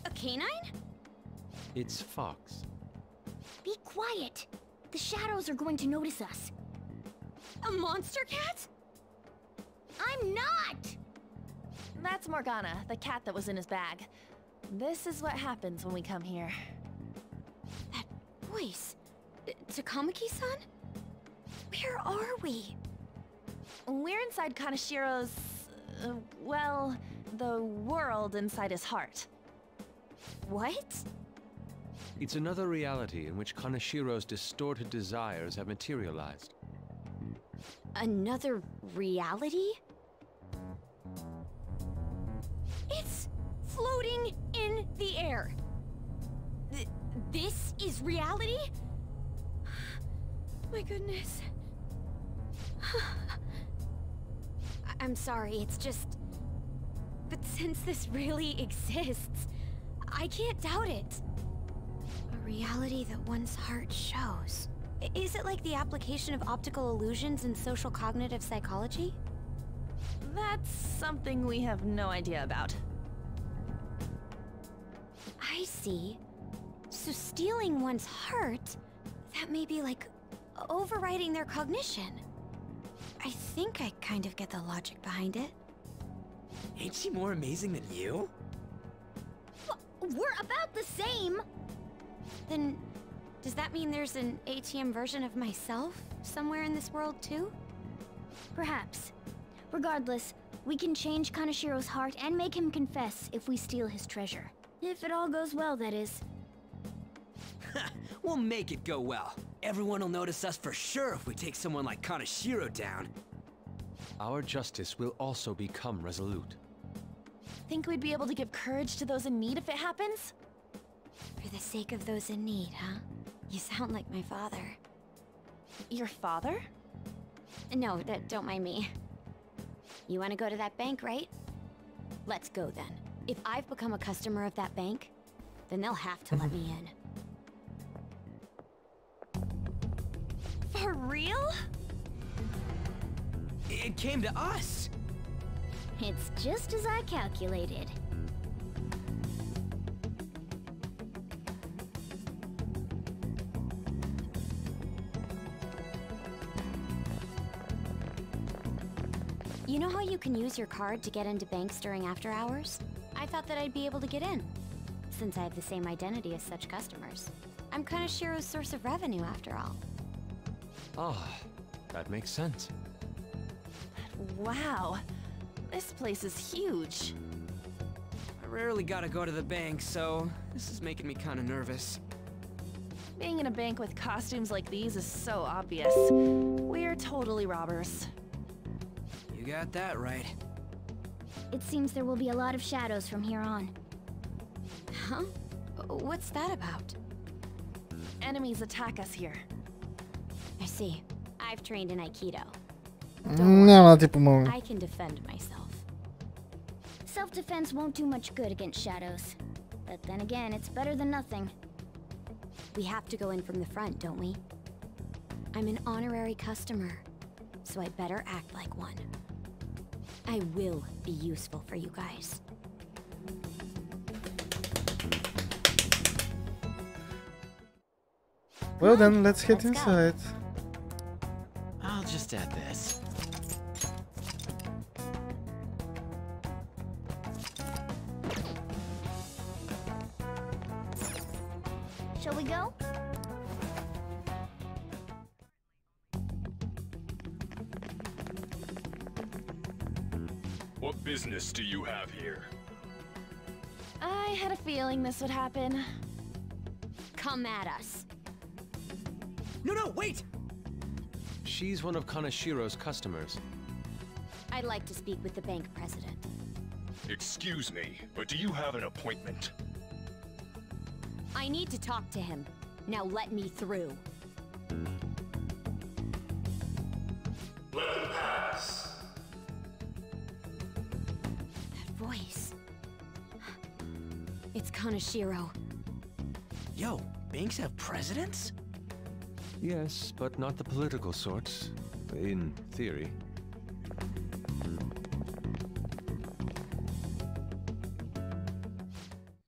A canine? It's Fox. Be quiet. The shadows are going to notice us. A monster cat? I'm not! That's Morgana, the cat that was in his bag. This is what happens when we come here. That voice. Takamaki-san? Where are we? We're inside Kaneshiro's... well, the world inside his heart. What? It's another reality in which Kanashiro's distorted desires have materialized. Another reality? It's floating in the air. This is reality? My goodness. I'm sorry, it's just... But since this really exists, I can't doubt it. A reality that one's heart shows. Is it like the application of optical illusions in social cognitive psychology? That's something we have no idea about. I see. So stealing one's heart, that may be like overriding their cognition. I think I kind of get the logic behind it. Ain't she more amazing than you? We're about the same! Then, does that mean there's an ATM version of myself somewhere in this world too? Perhaps. Regardless, we can change Kanashiro's heart and make him confess if we steal his treasure. If it all goes well, that is. We'll make it go well. Everyone will notice us for sure if we take someone like Kanashiro down. Our justice will also become resolute. Think we'd be able to give courage to those in need if it happens? For the sake of those in need, huh? You sound like my father. Your father? No, don't mind me. You want to go to that bank, right? Let's go then. If I've become a customer of that bank, then they'll have to let me in. For real? It came to us. It's just as I calculated. You know how you can use your card to get into banks during after hours? I thought that I'd be able to get in, since I have the same identity as such customers. I'm Kanashiro's source of revenue, after all. Ah, that makes sense. Wow. This place is huge. I rarely gotta go to the bank, so this is making me kinda nervous. Being in a bank with costumes like these is so obvious. We're totally robbers. You got that right. It seems there will be a lot of shadows from here on. Huh? What's that about? Enemies attack us here. I see. I've trained in Aikido. Няма да ти помогна. I can defend myself. Self-defense won't do much good against shadows. But then again, it's better than nothing. We have to go in from the front, don't we? I'm an honorary customer, so I better act like one. I will be useful for you guys. Well then, let's head inside. I'll just add this. Shall we go? What business do you have here? I had a feeling this would happen. Come at us. No, wait! She's one of Kanashiro's customers. I'd like to speak with the bank president. Excuse me, but do you have an appointment? I need to talk to him. Now let me through. Let them pass. That voice. It's Kanashiro. Yo, banks have presidents? Yes, but not the political sorts. In theory.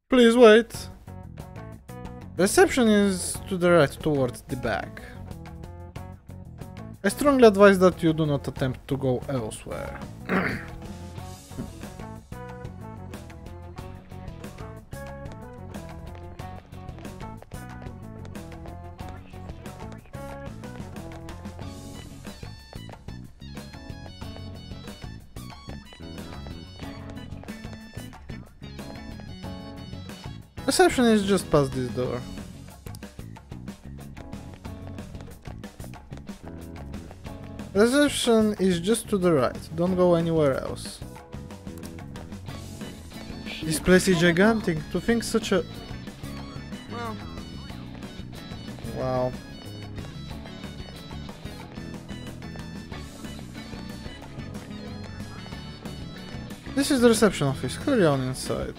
Please wait. Reception is to the right towards the back. I strongly advise that you do not attempt to go elsewhere. Reception is just past this door. Reception is just to the right. Don't go anywhere else. This place is gigantic. To think such a... Well... Wow. This is the reception office. Hurry on inside.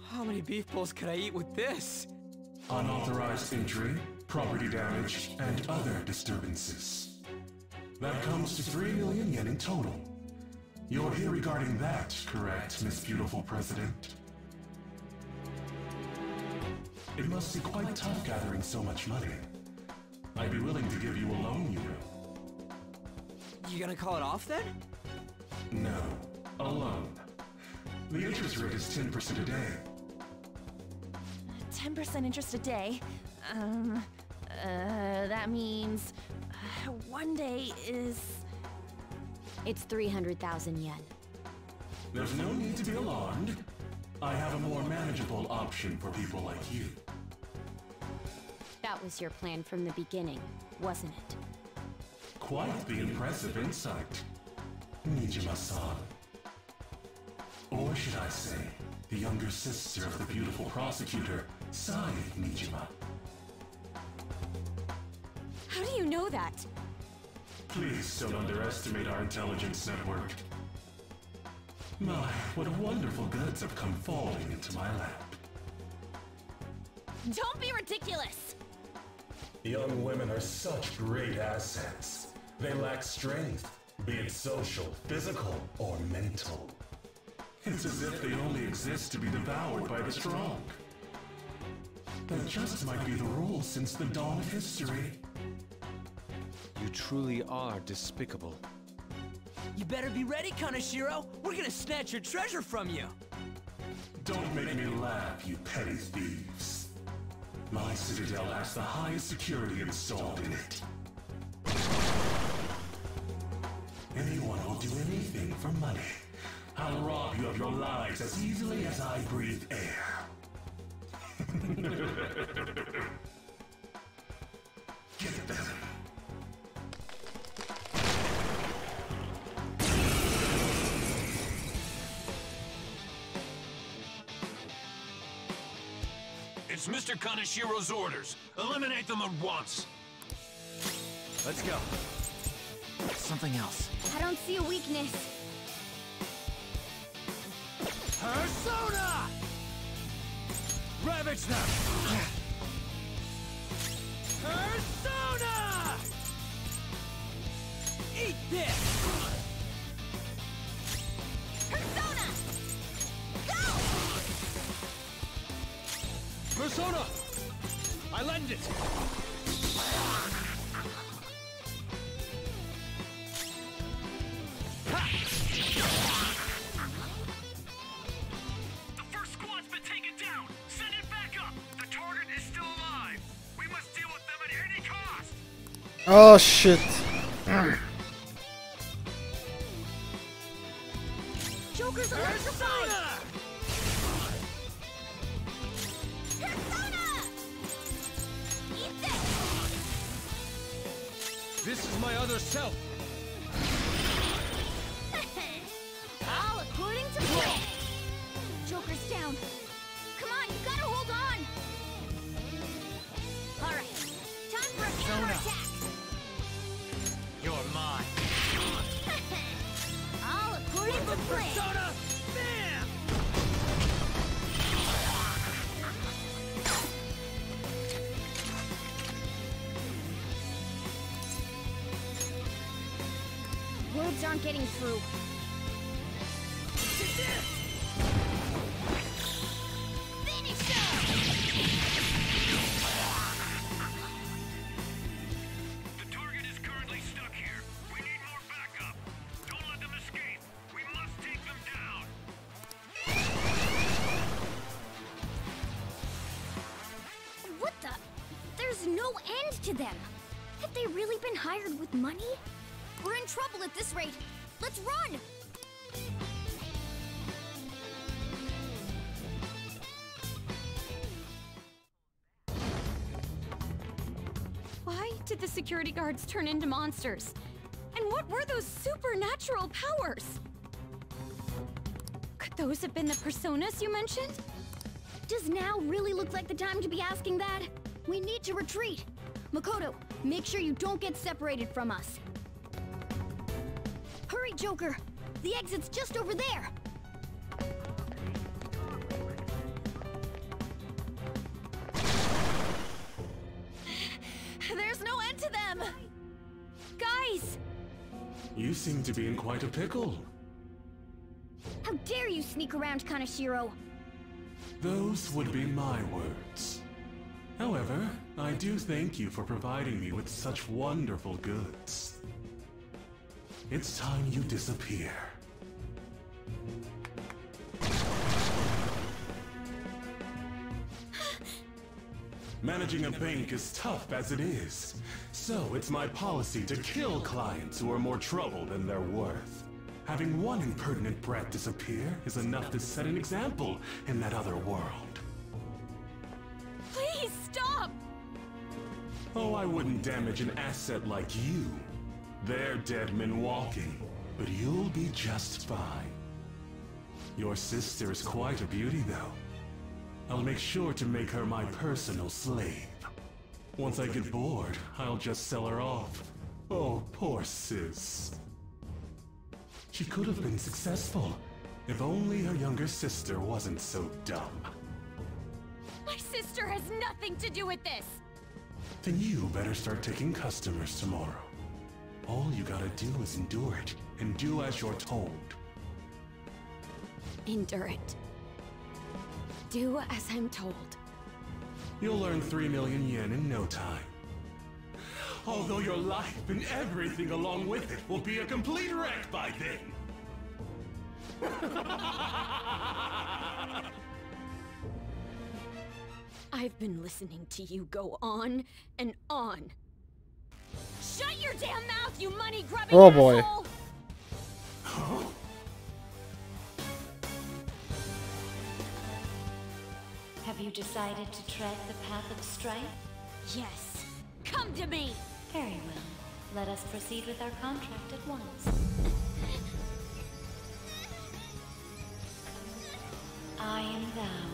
How many beef bowls could I eat with this? Unauthorized entry, property damage, and other disturbances. That comes to 3 million yen in total. You're here regarding that, correct, Miss Beautiful President? It must be quite tough gathering so much money. I'd be willing to give you a loan, you know. You gonna call it off then? No, a loan. The interest rate is 10% a day. 10% interest a day? That means... 1 day is... It's 300,000 yen. There's no need to be alarmed. I have a more manageable option for people like you. That was your plan from the beginning, wasn't it? Quite the impressive insight, Nijima-san. Or should I say, the younger sister of the beautiful prosecutor, Sai Nijima. How do you know that? Please don't underestimate our intelligence network. My, what wonderful goods have come falling into my lap. Don't be ridiculous! Young women are such great assets. They lack strength, be it social, physical, or mental. It's as if they only exist to be devoured by the strong. That just might be the rule since the dawn of history. You truly are despicable. You better be ready, Kaneshiro! We're gonna snatch your treasure from you! Don't make me laugh, you petty thieves. My citadel has the highest security installed in it. Anyone will do anything for money. I'll rob you of your lives as easily as I breathe air. Get them. It's Mr. Kaneshiro's orders. Eliminate them at once. Let's go. Something else. I don't see a weakness. Persona! Ravage them! Persona! Eat this! Persona! Go! Persona! I lend it! The first squad's been taken down! Send it back up! The target is still alive! We must deal with them at any cost! Oh shit. Joker's electrified! Persona! Eat this! This is my other self! All according to plan! Joker's down! Come on, you gotta hold on! Alright, time for a counter attack! You're mine! All according to plan! Persona! Bam! Words aren't getting through. Finish The target is currently stuck here. We need more backup. Don't let them escape. We must take them down. end to them. Have they really been hired with money? We're in trouble at this rate. Let's run! Why did the security guards turn into monsters? And what were those supernatural powers? Could those have been the personas you mentioned? Does now really look like the time to be asking that? We need to retreat. Makoto, make sure you don't get separated from us. Hurry, Joker! The exit's just over there! There's no end to them! Guys! You seem to be in quite a pickle. How dare you sneak around Kaneshiro? Those would be my words. However, I do thank you for providing me with such wonderful goods. It's time you disappear. Managing a bank is tough as it is, so it's my policy to kill clients who are more trouble than they're worth. Having one impertinent brat disappear is enough to set an example in that other world. Please stop! Oh, I wouldn't damage an asset like you. They're dead men walking, but you'll be just fine. Your sister is quite a beauty, though. I'll make sure to make her my personal slave. Once I get bored, I'll just sell her off. Oh, poor sis. She could have been successful, if only her younger sister wasn't so dumb. My sister has nothing to do with this! Then you better start taking customers tomorrow. All you gotta do is endure it, and do as you're told. Endure it. Do as I'm told. You'll earn 3 million yen in no time. Although your life and everything along with it will be a complete wreck by then. I've been listening to you go on and on. Shut your damn mouth, you money-grubbing Oh boy. asshole! Have you decided to tread the path of strife? Yes. Come to me! Very well. Let us proceed with our contract at once. I am thou.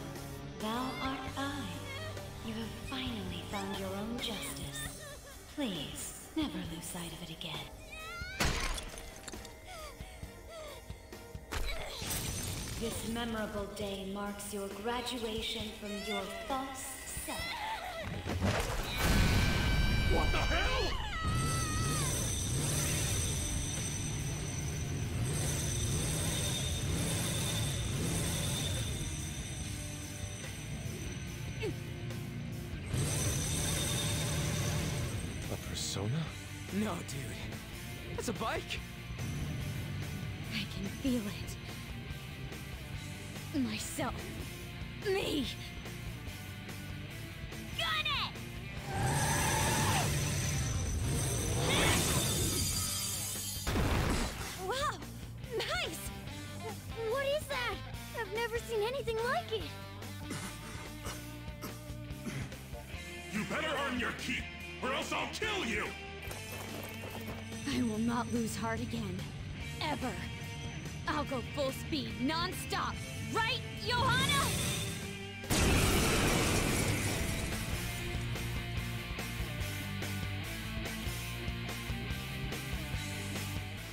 Thou art I. You have finally found your own justice. Please, never lose sight of it again. This memorable day marks your graduation from your false self. What the hell? A persona? No, dude. That's a bike. I can feel it. Myself. Me! Gun it! Wow! Nice! What is that? I've never seen anything like it. You better earn your keep, or else I'll kill you! I will not lose heart again. Ever. I'll go full speed, non-stop. Right, Johanna?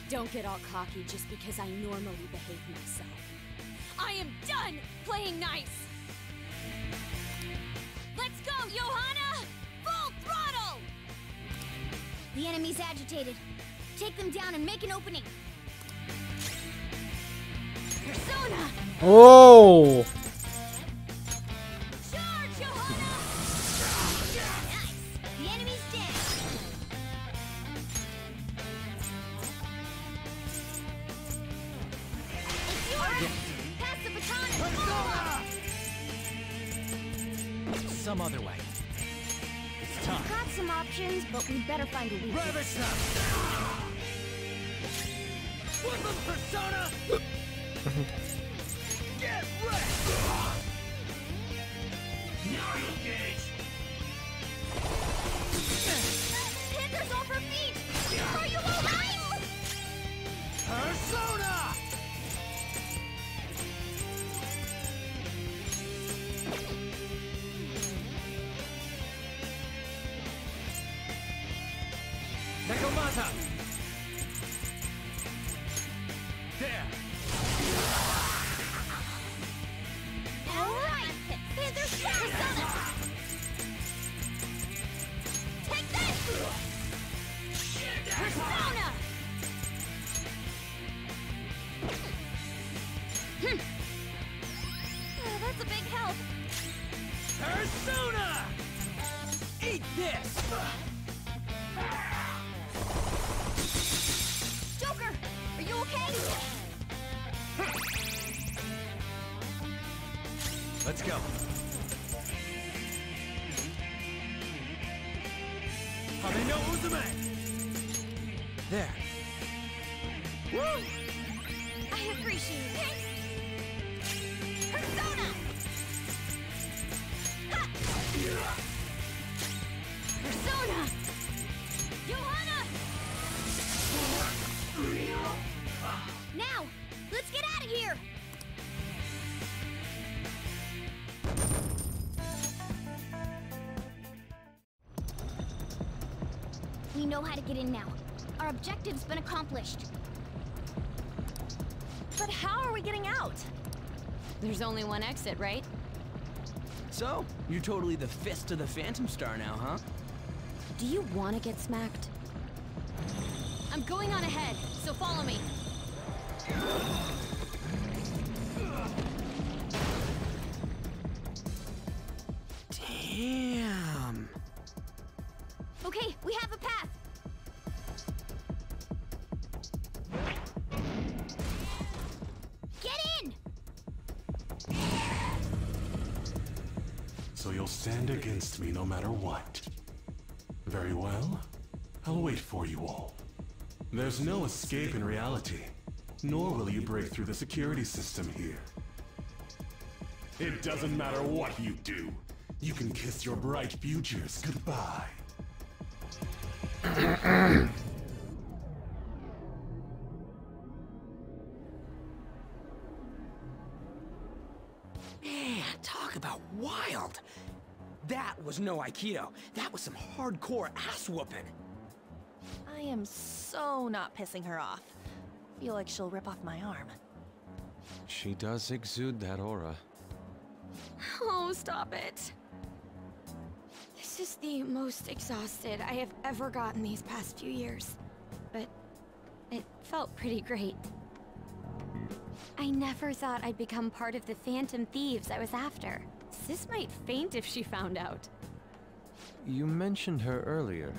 Don't get all cocky just because I normally behave myself. I am done playing nice! Let's go, Johanna! Full throttle! The enemy's agitated. Take them down and make an opening. Persona! Oh! Charge, Johanna! Nice! The enemy's dead. It's yours! Pass the baton! Some other way. It's time. We've got some options, but we better find a weakness. Ravage them! Woodland persona! Get wrecked! Now you'll gauge! Panther's off her feet! Are you alright? Persona! Nekomata! There! Alright! Panther's persona! Take this! Persona! That's a big help. Persona! Eat this! Joker, are you okay? Let's go. Hame no Uzume! There. Woo! I appreciate it. Persona! Ha! Persona! Johanna! Now, let's get out of here! We know how to get in now. Our objective's been accomplished. But how are we getting out? There's only one exit, right? So, you're totally the fist of the Phantom Star now, huh? Do you want to get smacked? I'm going on ahead, so follow me. Damn. Okay, we have a path. Get in! So you'll stand against me no matter what. Very well. I'll wait for you all. There's no escape in reality, nor will you break through the security system here. It doesn't matter what you do. You can kiss your bright futures goodbye. Man, talk about wild. That was no Aikido. That was some hardcore ass whooping. I am so not pissing her off. Feel like she'll rip off my arm. She does exude that aura. Oh, stop it. This is the most exhausted I have ever gotten these past few years. But it felt pretty great. I never thought I'd become part of the Phantom Thieves I was after. Sis might faint if she found out. You mentioned her earlier.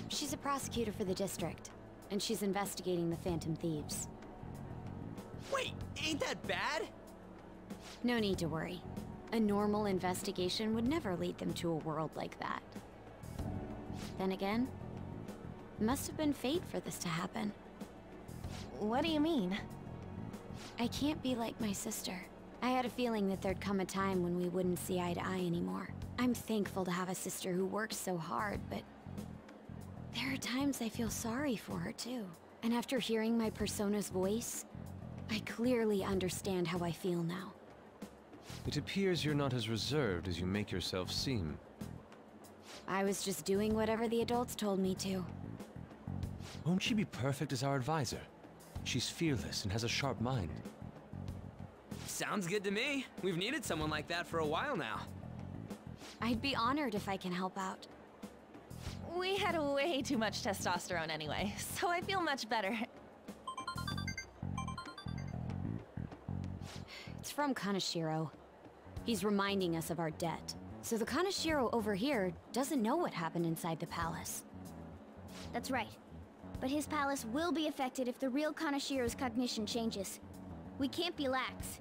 She's a prosecutor for the district, and she's investigating the Phantom Thieves. Wait, ain't that bad? No need to worry. A normal investigation would never lead them to a world like that. Then again, it must have been fate for this to happen. What do you mean? I can't be like my sister. I had a feeling that there'd come a time when we wouldn't see eye to eye anymore. I'm thankful to have a sister who works so hard, but there are times I feel sorry for her too. And after hearing my persona's voice, I clearly understand how I feel now. It appears you're not as reserved as you make yourself seem. I was just doing whatever the adults told me to. Won't she be perfect as our advisor? She's fearless and has a sharp mind. Sounds good to me. We've needed someone like that for a while now. I'd be honored if I can help out. We had way too much testosterone anyway, so I feel much better. It's from Kaneshiro. He's reminding us of our debt. So the Kaneshiro over here doesn't know what happened inside the palace. That's right. But his palace will be affected if the real Kaneshiro's cognition changes. We can't be lax.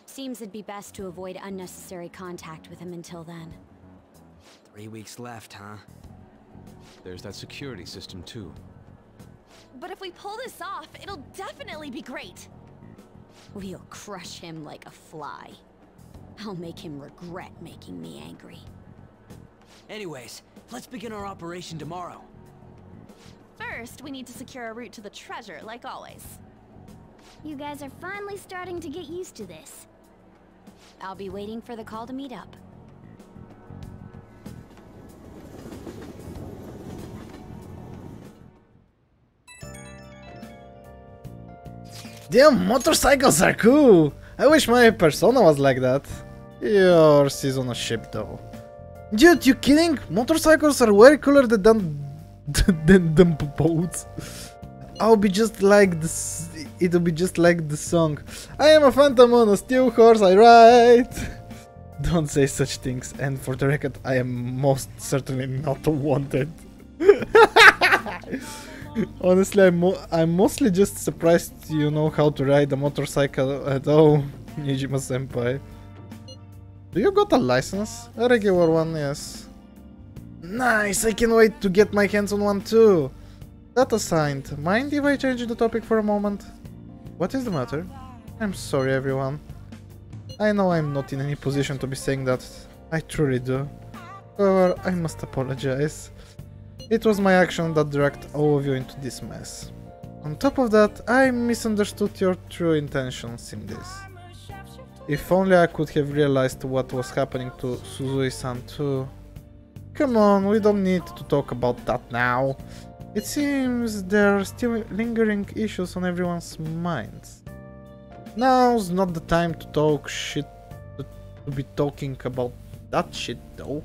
Seems it'd be best to avoid unnecessary contact with him until then. 3 weeks left, huh? There's that security system too. But if we pull this off, it'll definitely be great. We'll crush him like a fly. I'll make him regret making me angry. Anyways, let's begin our operation tomorrow. First, we need to secure a route to the treasure, like always. You guys are finally starting to get used to this. I'll be waiting for the call to meet up. Damn, motorcycles are cool! I wish my persona was like that. Yours is on a ship though. Dude, you kidding? Motorcycles are way cooler than boats. I'll be just like this. It'll be just like the song. I am a phantom on a steel horse, I ride. Don't say such things, and for the record, I am most certainly not wanted. Honestly, I'm mostly just surprised you know how to ride a motorcycle at all, Nijima-senpai. Do you got a license? A regular one, yes. Nice, I can't wait to get my hands on one too. That assigned. Mind if I change the topic for a moment? What is the matter? I'm sorry, everyone. I know I'm not in any position to be saying that. I truly do. However, I must apologize. It was my action that dragged all of you into this mess. On top of that, I misunderstood your true intentions in this. If only I could have realized what was happening to Suzui-san too. Come on, we don't need to talk about that now. It seems there are still lingering issues on everyone's minds. Now's not the time to talk shit, to be talking about that shit though.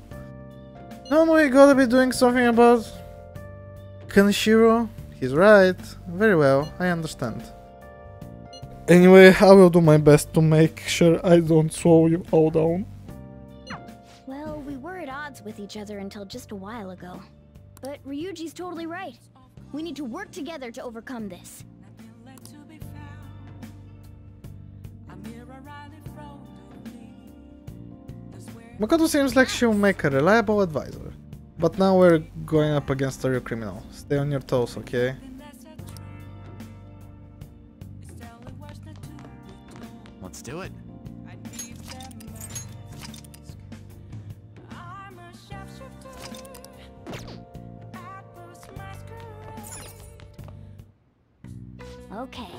Don't we gotta be doing something about Kaneshiro? He's right. Very well, I understand. Anyway, I will do my best to make sure I don't slow you all down. Well, we were at odds with each other until just a while ago. But Ryuji's totally right. We need to work together to overcome this. Makoto seems like she'll make a reliable advisor. But now we're going up against a real criminal. Stay on your toes, okay? Let's do it. Okay.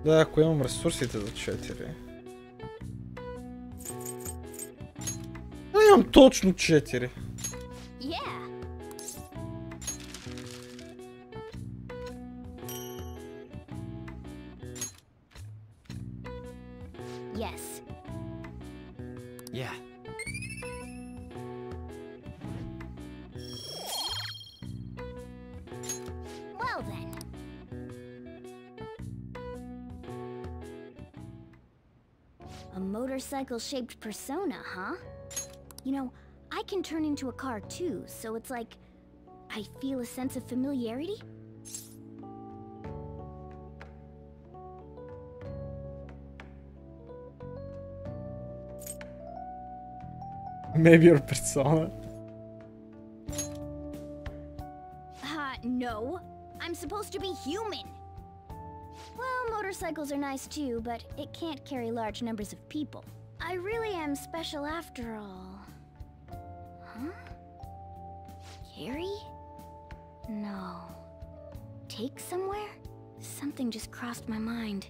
Да, ако имам ресурсите за 4. Да, имам точно 4. Yeah. Yes. Yeah. Well then. A motorcycle-shaped persona, huh? You know, I can turn into a car too, so it's like I feel a sense of familiarity. Maybe your persona. No. I'm supposed to be human. Well, motorcycles are nice too, but it can't carry large numbers of people. I really am special after all. Huh? Carry? No. Take somewhere? Something just crossed my mind.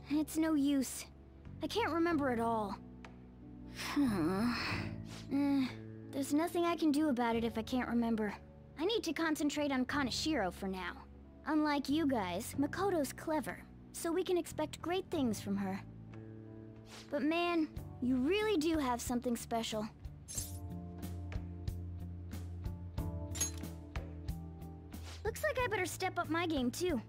It's no use. I can't remember it all. There's nothing I can do about it if I can't remember. I need to concentrate on Kaneshiro for now. Unlike you guys, Makoto's clever, so we can expect great things from her. But man, you really do have something special. Looks like I better step up my game too.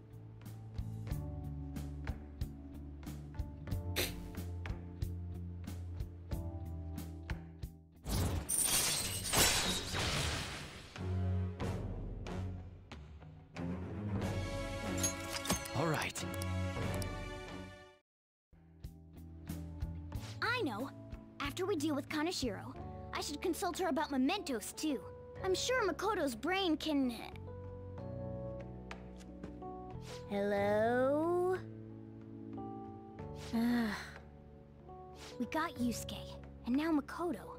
All right. I know. After we deal with Kaneshiro, I should consult her about mementos, too. I'm sure Makoto's brain can... Hello? We got Yusuke, and now Makoto.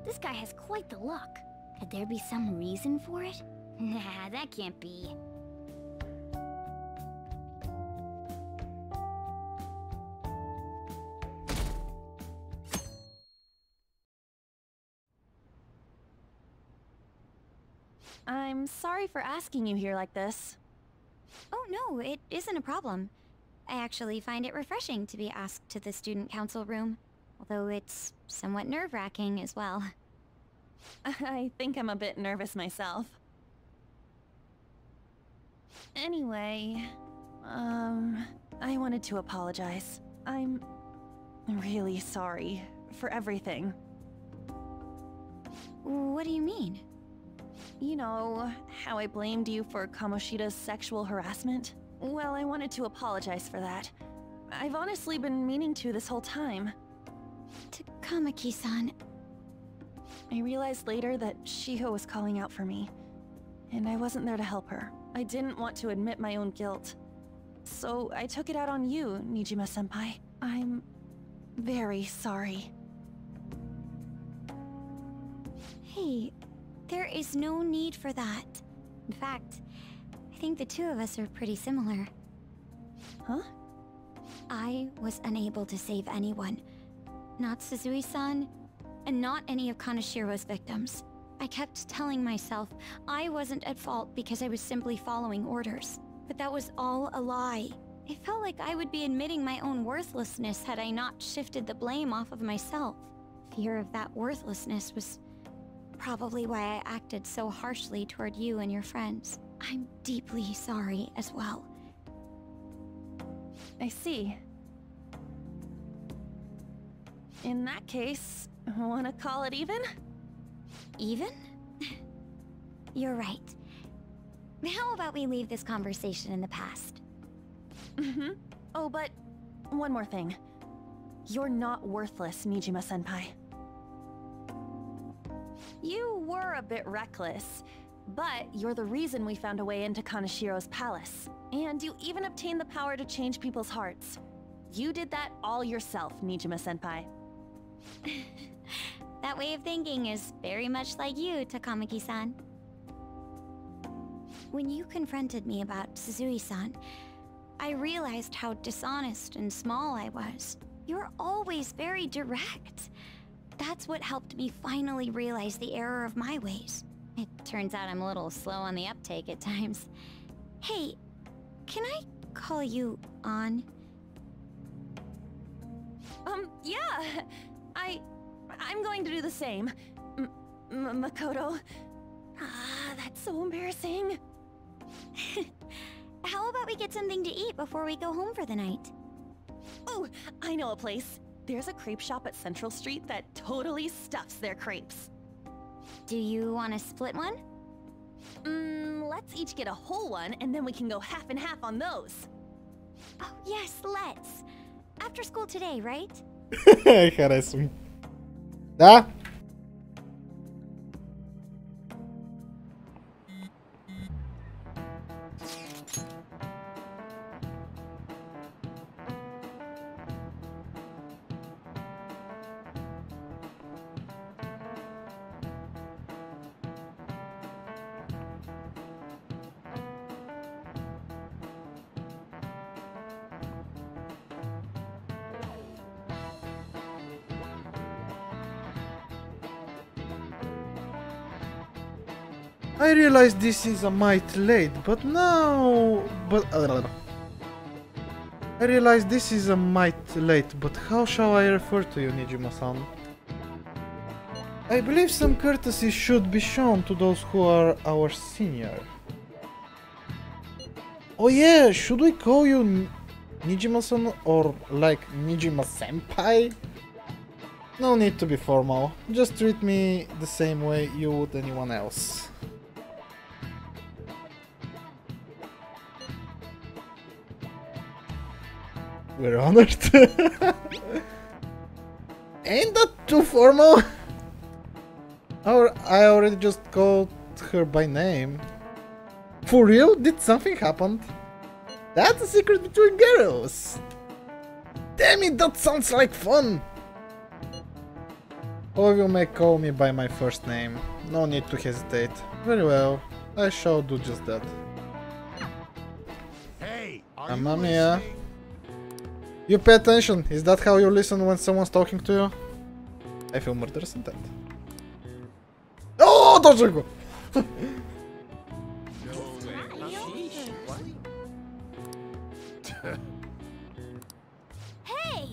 This guy has quite the luck. Could there be some reason for it? Nah, that can't be. I'm sorry for asking you here like this. Oh no, it isn't a problem. I actually find it refreshing to be asked to the student council room, although it's somewhat nerve-wracking as well. I think I'm a bit nervous myself. Anyway, I wanted to apologize. I'm really sorry for everything. What do you mean? You know, how I blamed you for Kamoshida's sexual harassment? Well, I wanted to apologize for that. I've honestly been meaning to this whole time. Kamaki-san... I realized later that Shiho was calling out for me, and I wasn't there to help her. I didn't want to admit my own guilt. So I took it out on you, Nijima-senpai. I'm very sorry. Hey, there is no need for that. In fact, I think the two of us are pretty similar. Huh? I was unable to save anyone. Not Suzui-san, and not any of Kanashiro's victims. I kept telling myself I wasn't at fault because I was simply following orders. But that was all a lie. I felt like I would be admitting my own worthlessness had I not shifted the blame off of myself. Fear of that worthlessness was probably why I acted so harshly toward you and your friends. I'm deeply sorry as well. I see. In that case, wanna call it even? Even? You're right. How about we leave this conversation in the past? Mm-hmm. Oh, but one more thing. You're not worthless, Nijima-senpai. You were a bit reckless, but you're the reason we found a way into Kanashiro's palace. And you even obtained the power to change people's hearts. You did that all yourself, Nijima-senpai. That way of thinking is very much like you, Takamaki-san. When you confronted me about Suzui-san, I realized how dishonest and small I was. You're always very direct. That's what helped me finally realize the error of my ways. It turns out I'm a little slow on the uptake at times. Hey, can I call you on? Yeah! I'm going to do the same. Makoto. That's so embarrassing. How about we get something to eat before we go home for the night? Oh, I know a place. There's a crepe shop at Central Street that totally stuffs their crepes. Do you want to split one? Let's each get a whole one, and then we can go half and half on those. Oh, yes, let's. After school today, right? Харесвам. Да? I realize this is a mite late, but now... I realize this is a mite late, but how shall I refer to you, Nijima-san? I believe some courtesy should be shown to those who are our senior. Oh yeah, should we call you Nijima-san or like Nijima-senpai? No need to be formal, just treat me the same way you would anyone else. We're honored. Ain't that too formal? Or I already just called her by name. For real? Did something happen? That's a secret between girls! Damn it, that sounds like fun! All of you may call me by my first name. No need to hesitate. Very well, I shall do just that. Hey, Mamma mia. You pay attention. Is that how you listen when someone's talking to you? I feel murderous intent. Oh, don't go! Hey!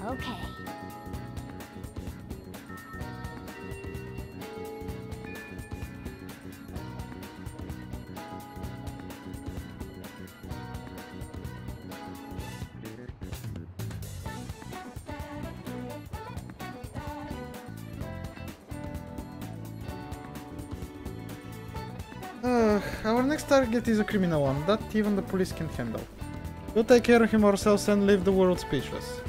Okay. Our next target is a criminal one that even the police can handle. We'll take care of him ourselves and leave the world speechless.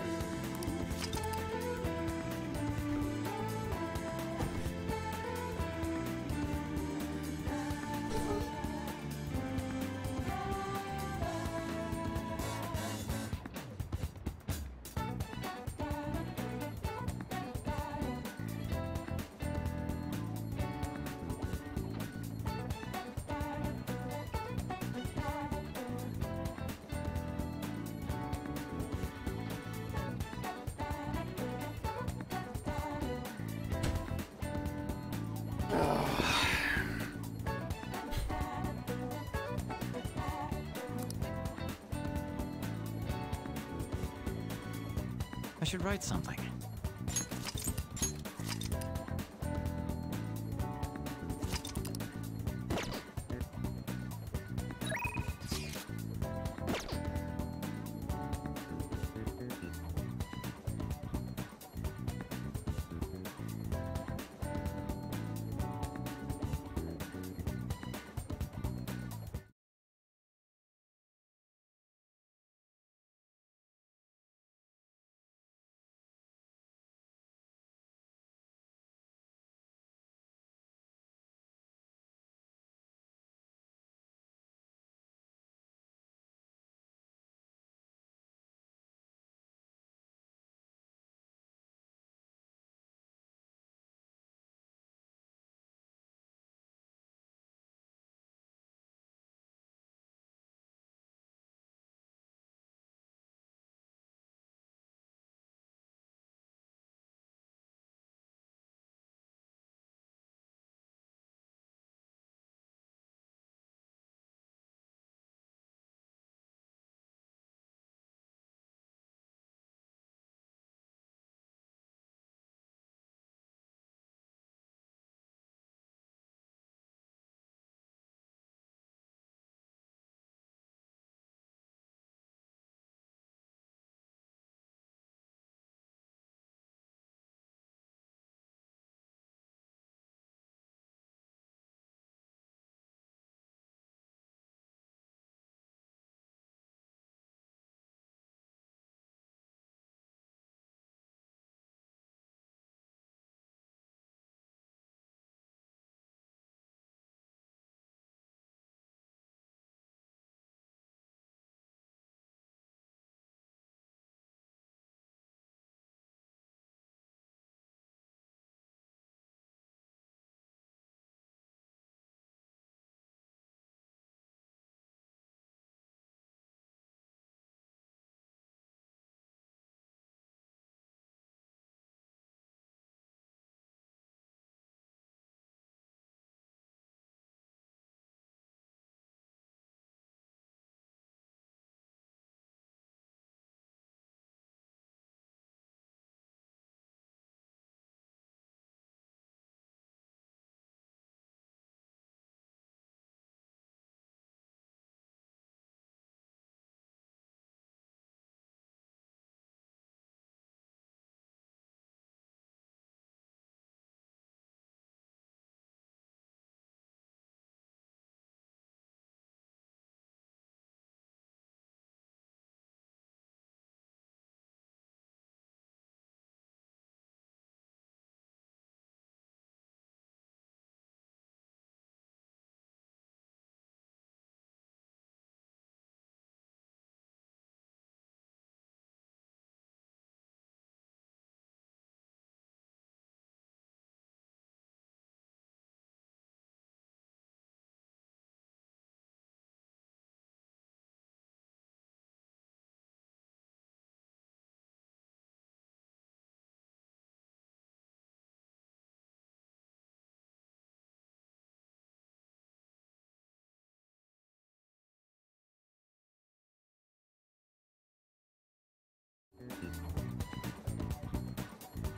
I should write something.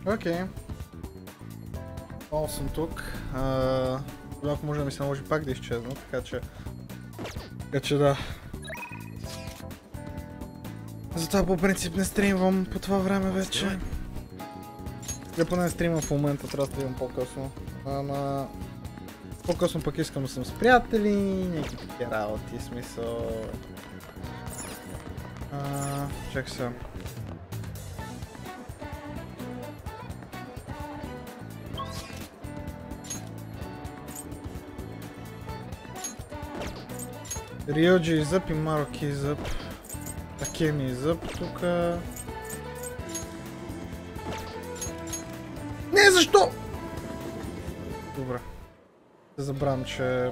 Окей. Отново съм тук. Ако може да ми се наложи пак да изчезна, така че да. Затова по принцип не стримвам по това време вече. Я поне стримам в момента, трябва да стримам по-късно. Ама... По-късно пък искам да съм с приятели, някакви такива работи, смисъл... Чакай сега. Риоджи и Зъб и Мароки и Зъб. Акеми и Зъб тука. Не, защо? Добре. Да забравям, че...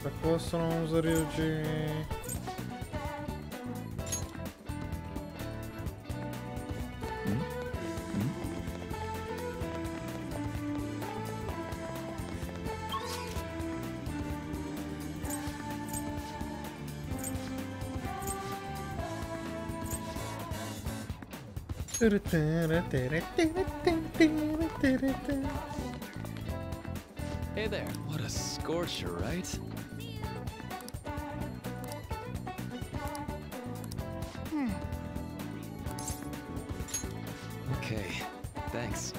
Какво съм за Риоджи? Hey there. What a scorcher, right? Okay, thanks.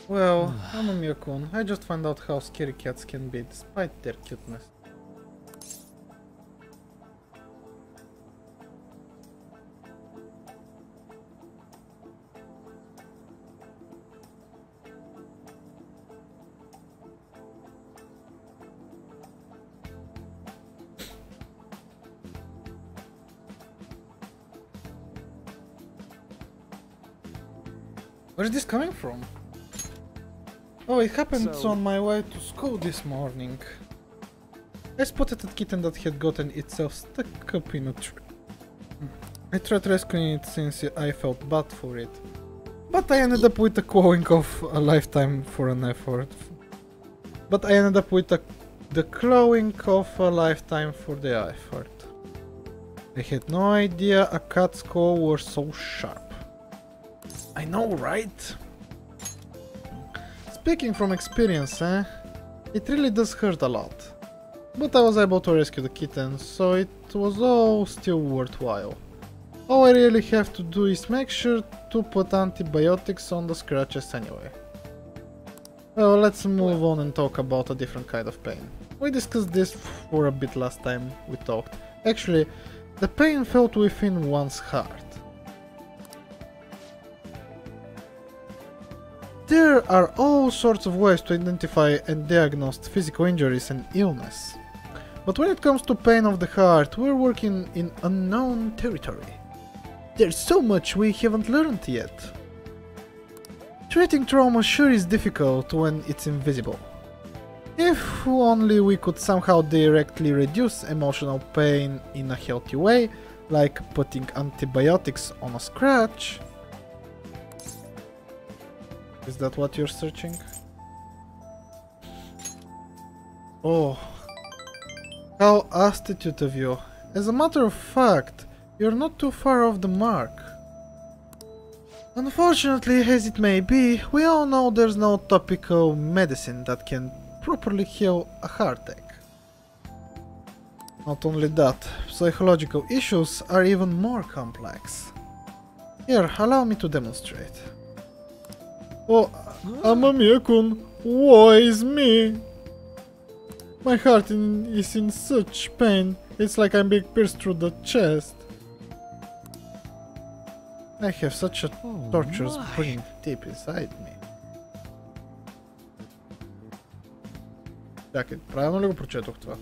Well, I'm a Miyakun. I just found out how scary cats can be despite their cuteness. Where's this coming from? Oh, it happened on my way to school this morning. I spotted a kitten that had gotten itself stuck up in a tree. I tried rescuing it since I felt bad for it. But I ended up with a clawing of a lifetime for an effort. The clawing of a lifetime for the effort. I had no idea a cat's claw was so sharp. I know, right? Speaking from experience, it really does hurt a lot. But I was able to rescue the kitten, so it was all still worthwhile. All I really have to do is make sure to put antibiotics on the scratches anyway. Well, let's move on and talk about a different kind of pain. We discussed this for a bit last time we talked. Actually, the pain felt within one's heart. There are all sorts of ways to identify and diagnose physical injuries and illness. But when it comes to pain of the heart, we're working in unknown territory. There's so much we haven't learned yet. Treating trauma sure is difficult when it's invisible. If only we could somehow directly reduce emotional pain in a healthy way, like putting antibiotics on a scratch. Is that what you're searching? Oh, how astute of you. As a matter of fact, you're not too far off the mark. Unfortunately, as it may be, we all know there's no topical medicine that can properly heal a heartache. Not only that, psychological issues are even more complex. Here, allow me to demonstrate. Oh, Amamiya-kun, woe is me! My heart is in such pain. It's like I'm being pierced through the chest. I have such a torturous pain deep inside me. Чакай, правилно ли го прочетох това?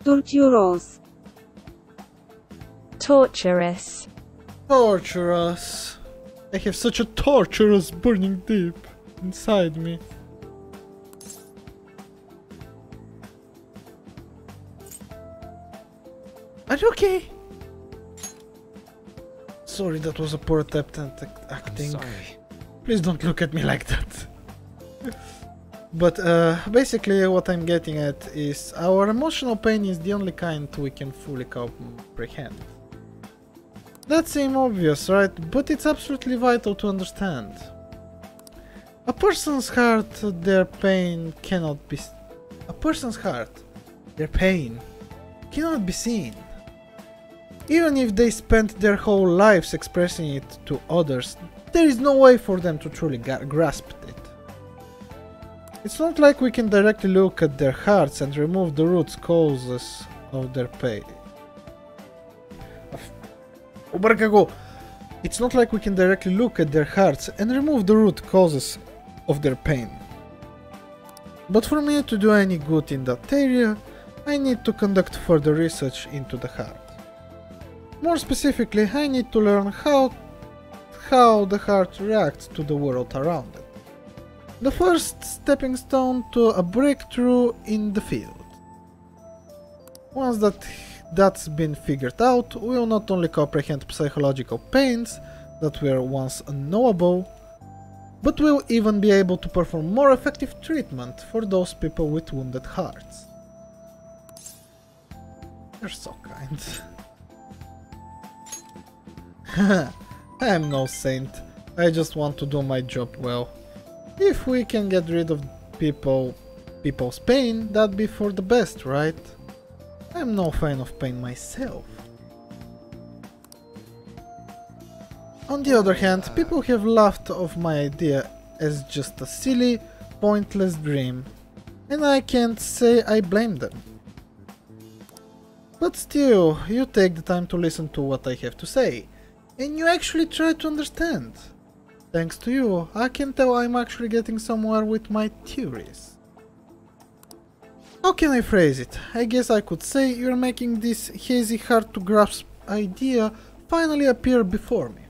Torturos. Torturous. Torturous. I have such a torturous burning deep inside me. Are you okay? Sorry, that was a poor attempt at acting. I'm sorry. Please don't look at me like that. But basically what I'm getting at is our emotional pain is the only kind we can fully comprehend. That seems obvious, right? But it's absolutely vital to understand. A person's heart, their pain cannot be... A person's heart, their pain, cannot be seen. Even if they spent their whole lives expressing it to others, there is no way for them to truly grasp it. It's not like we can directly look at their hearts and remove the root causes of their pain. It's not like we can directly look at their hearts and remove the root causes of their pain. But for me to do any good in that area, I need to conduct further research into the heart. More specifically, I need to learn how the heart reacts to the world around it. The first stepping stone to a breakthrough in the field. Once that's been figured out, we will not only comprehend psychological pains that were once unknowable, but we'll even be able to perform more effective treatment for those people with wounded hearts. You're so kind. I'm no saint, I just want to do my job well. If we can get rid of people's pain, that'd be for the best, right? I'm no fan of pain myself. On the other hand, people have laughed off my idea as just a silly, pointless dream, and I can't say I blame them. But still, you take the time to listen to what I have to say, and you actually try to understand. Thanks to you, I can tell I'm actually getting somewhere with my theories. How can I phrase it? I guess I could say you're making this hazy, hard to grasp idea finally appear before me.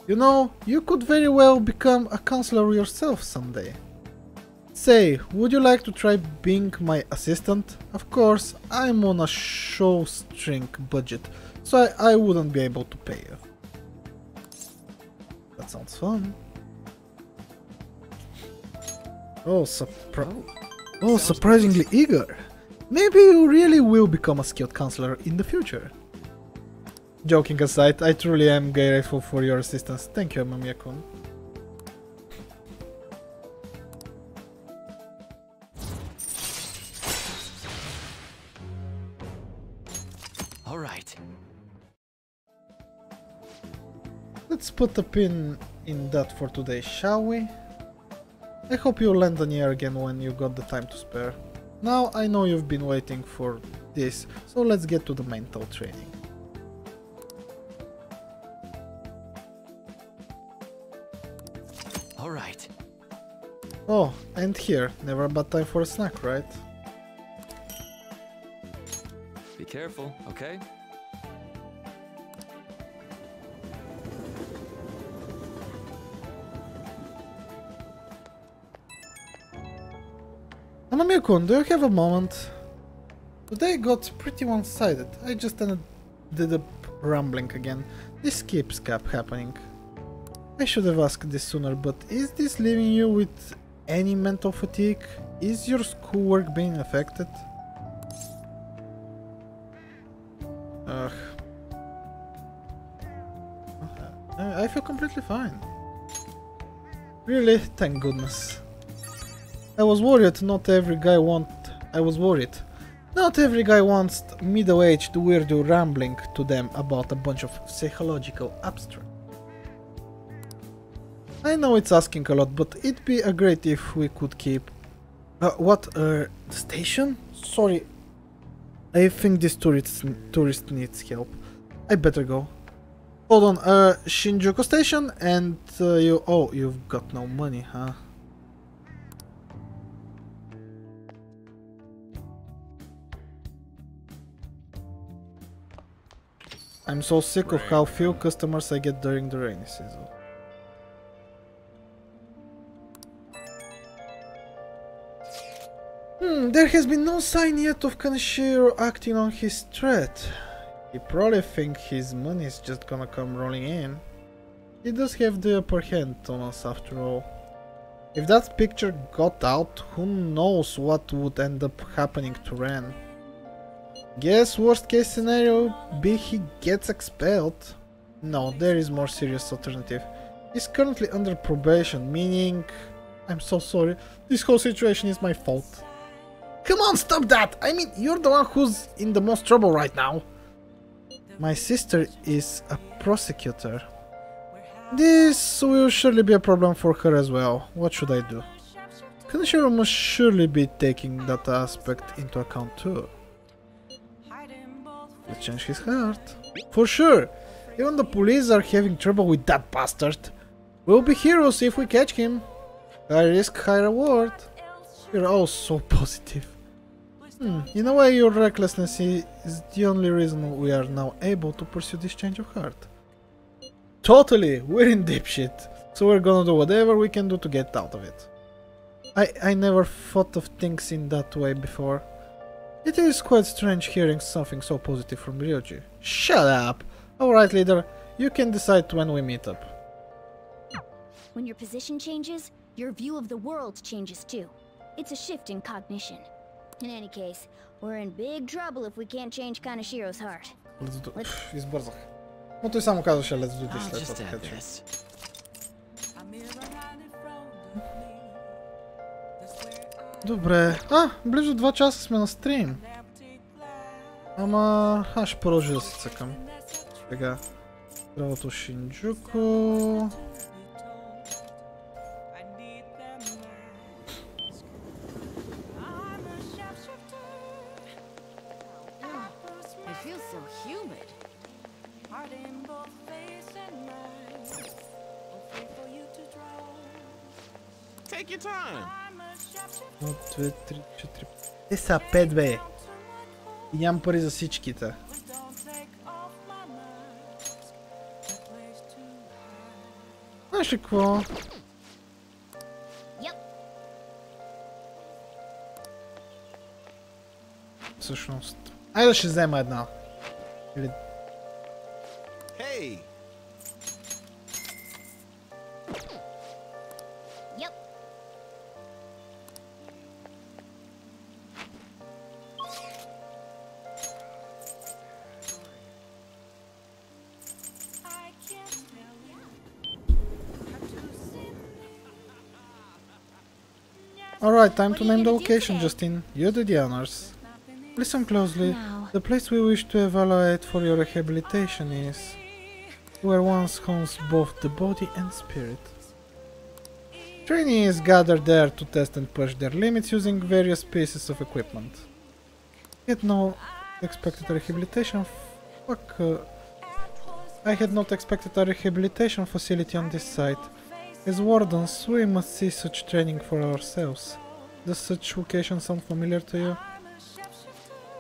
You know, you could very well become a counselor yourself someday. Say, would you like to try being my assistant? Of course, I'm on a shoestring budget, so I wouldn't be able to pay you. That sounds fun. Oh, surprisingly eager. Maybe you really will become a skilled counselor in the future. Joking aside, I truly am grateful for your assistance. Thank you, Amamiya-kun. All right. Let's put a pin in that for today, shall we? I hope you'll lend an ear again when you got the time to spare. Now I know you've been waiting for this, so let's get to the mental training. All right. Oh, and here, never a bad time for a snack, right? Be careful, okay? Amamiya-kun, do you have a moment? Today got pretty one-sided. I just ended up rambling again. This keeps happening. I should have asked this sooner, but is this leaving you with any mental fatigue? Is your schoolwork being affected? Ugh. I feel completely fine. Really, thank goodness. I was worried not every guy wants middle-aged weirdo rambling to them about a bunch of psychological abstract. I know it's asking a lot, but it'd be great if we could keep... the station? Sorry. I think this tourist needs help. I better go. Hold on, Shinjuku station and you've got no money, huh? I'm so sick of how few customers I get during the rainy season. There has been no sign yet of Kaneshiro acting on his threat. He probably thinks his money is just gonna come rolling in. He does have the upper hand on us after all. If that picture got out, who knows what would end up happening to Ren. Guess worst case scenario be he gets expelled. No, there is more serious alternative. He's currently under probation, meaning... I'm so sorry, this whole situation is my fault. Come on, stop that! I mean, you're the one who's in the most trouble right now. My sister is a prosecutor. This will surely be a problem for her as well. What should I do? Kaneshiro must surely be taking that aspect into account too. Let's change his heart. For sure! Even the police are having trouble with that bastard. We'll be heroes if we catch him. High risk, high reward. You're all so positive. In a way, your recklessness is the only reason we are now able to pursue this change of heart. Totally! We're in deep shit. So we're gonna do whatever we can do to get out of it. I never thought of things in that way before. It is quite strange hearing something so positive from Ryoji. Shut up! Alright, leader. You can decide when we meet up. When your position changes, your view of the world changes too. It's a shift in cognition. In any case, we're in big trouble if we can't change Kaneshiro's heart. Let's do... Избързах. Но той само казваше let's do this, след това така че. Добре. Близо 2 часа сме на стрим. Ама... Аз ще продължа да се цъкам. Сега. Правото Шинджуку... Take your time. 1, 2, 3, 4... Те са 5, бе! И нямам пари за всичките. Знаеш ли какво? Всъщност... Айде ще взема една. Или... Hey! Alright, time to name the location, Justin. You do the honors. Listen closely. The place we wish to evaluate for your rehabilitation is... where one's homes both the body and spirit. Trainees gather there to test and push their limits using various pieces of equipment. Yet no expected rehabilitation... I had not expected a rehabilitation facility on this site. As wardens, we must see such training for ourselves. Does such location sound familiar to you?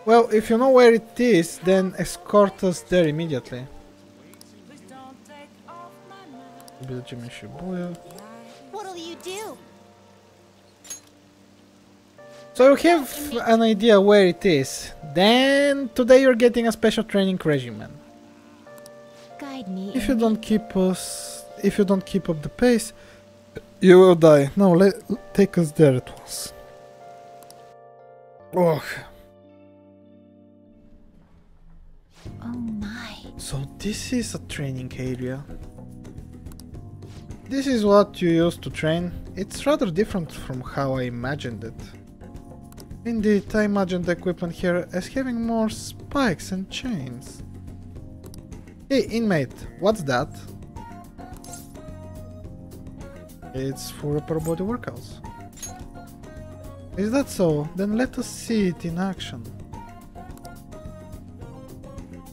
Well, if you know where it is, then escort us there immediately. What'll you do? So you have an idea where it is. Then today you're getting a special training regimen. Guide me. If you don't keep up the pace, you will die. Now take us there at once. Oh. Oh my. So this is a training area. This is what you use to train. It's rather different from how I imagined it. Indeed, I imagined the equipment here as having more spikes and chains. Hey, inmate, what's that? It's for upper body workouts. Is that so? Then let us see it in action.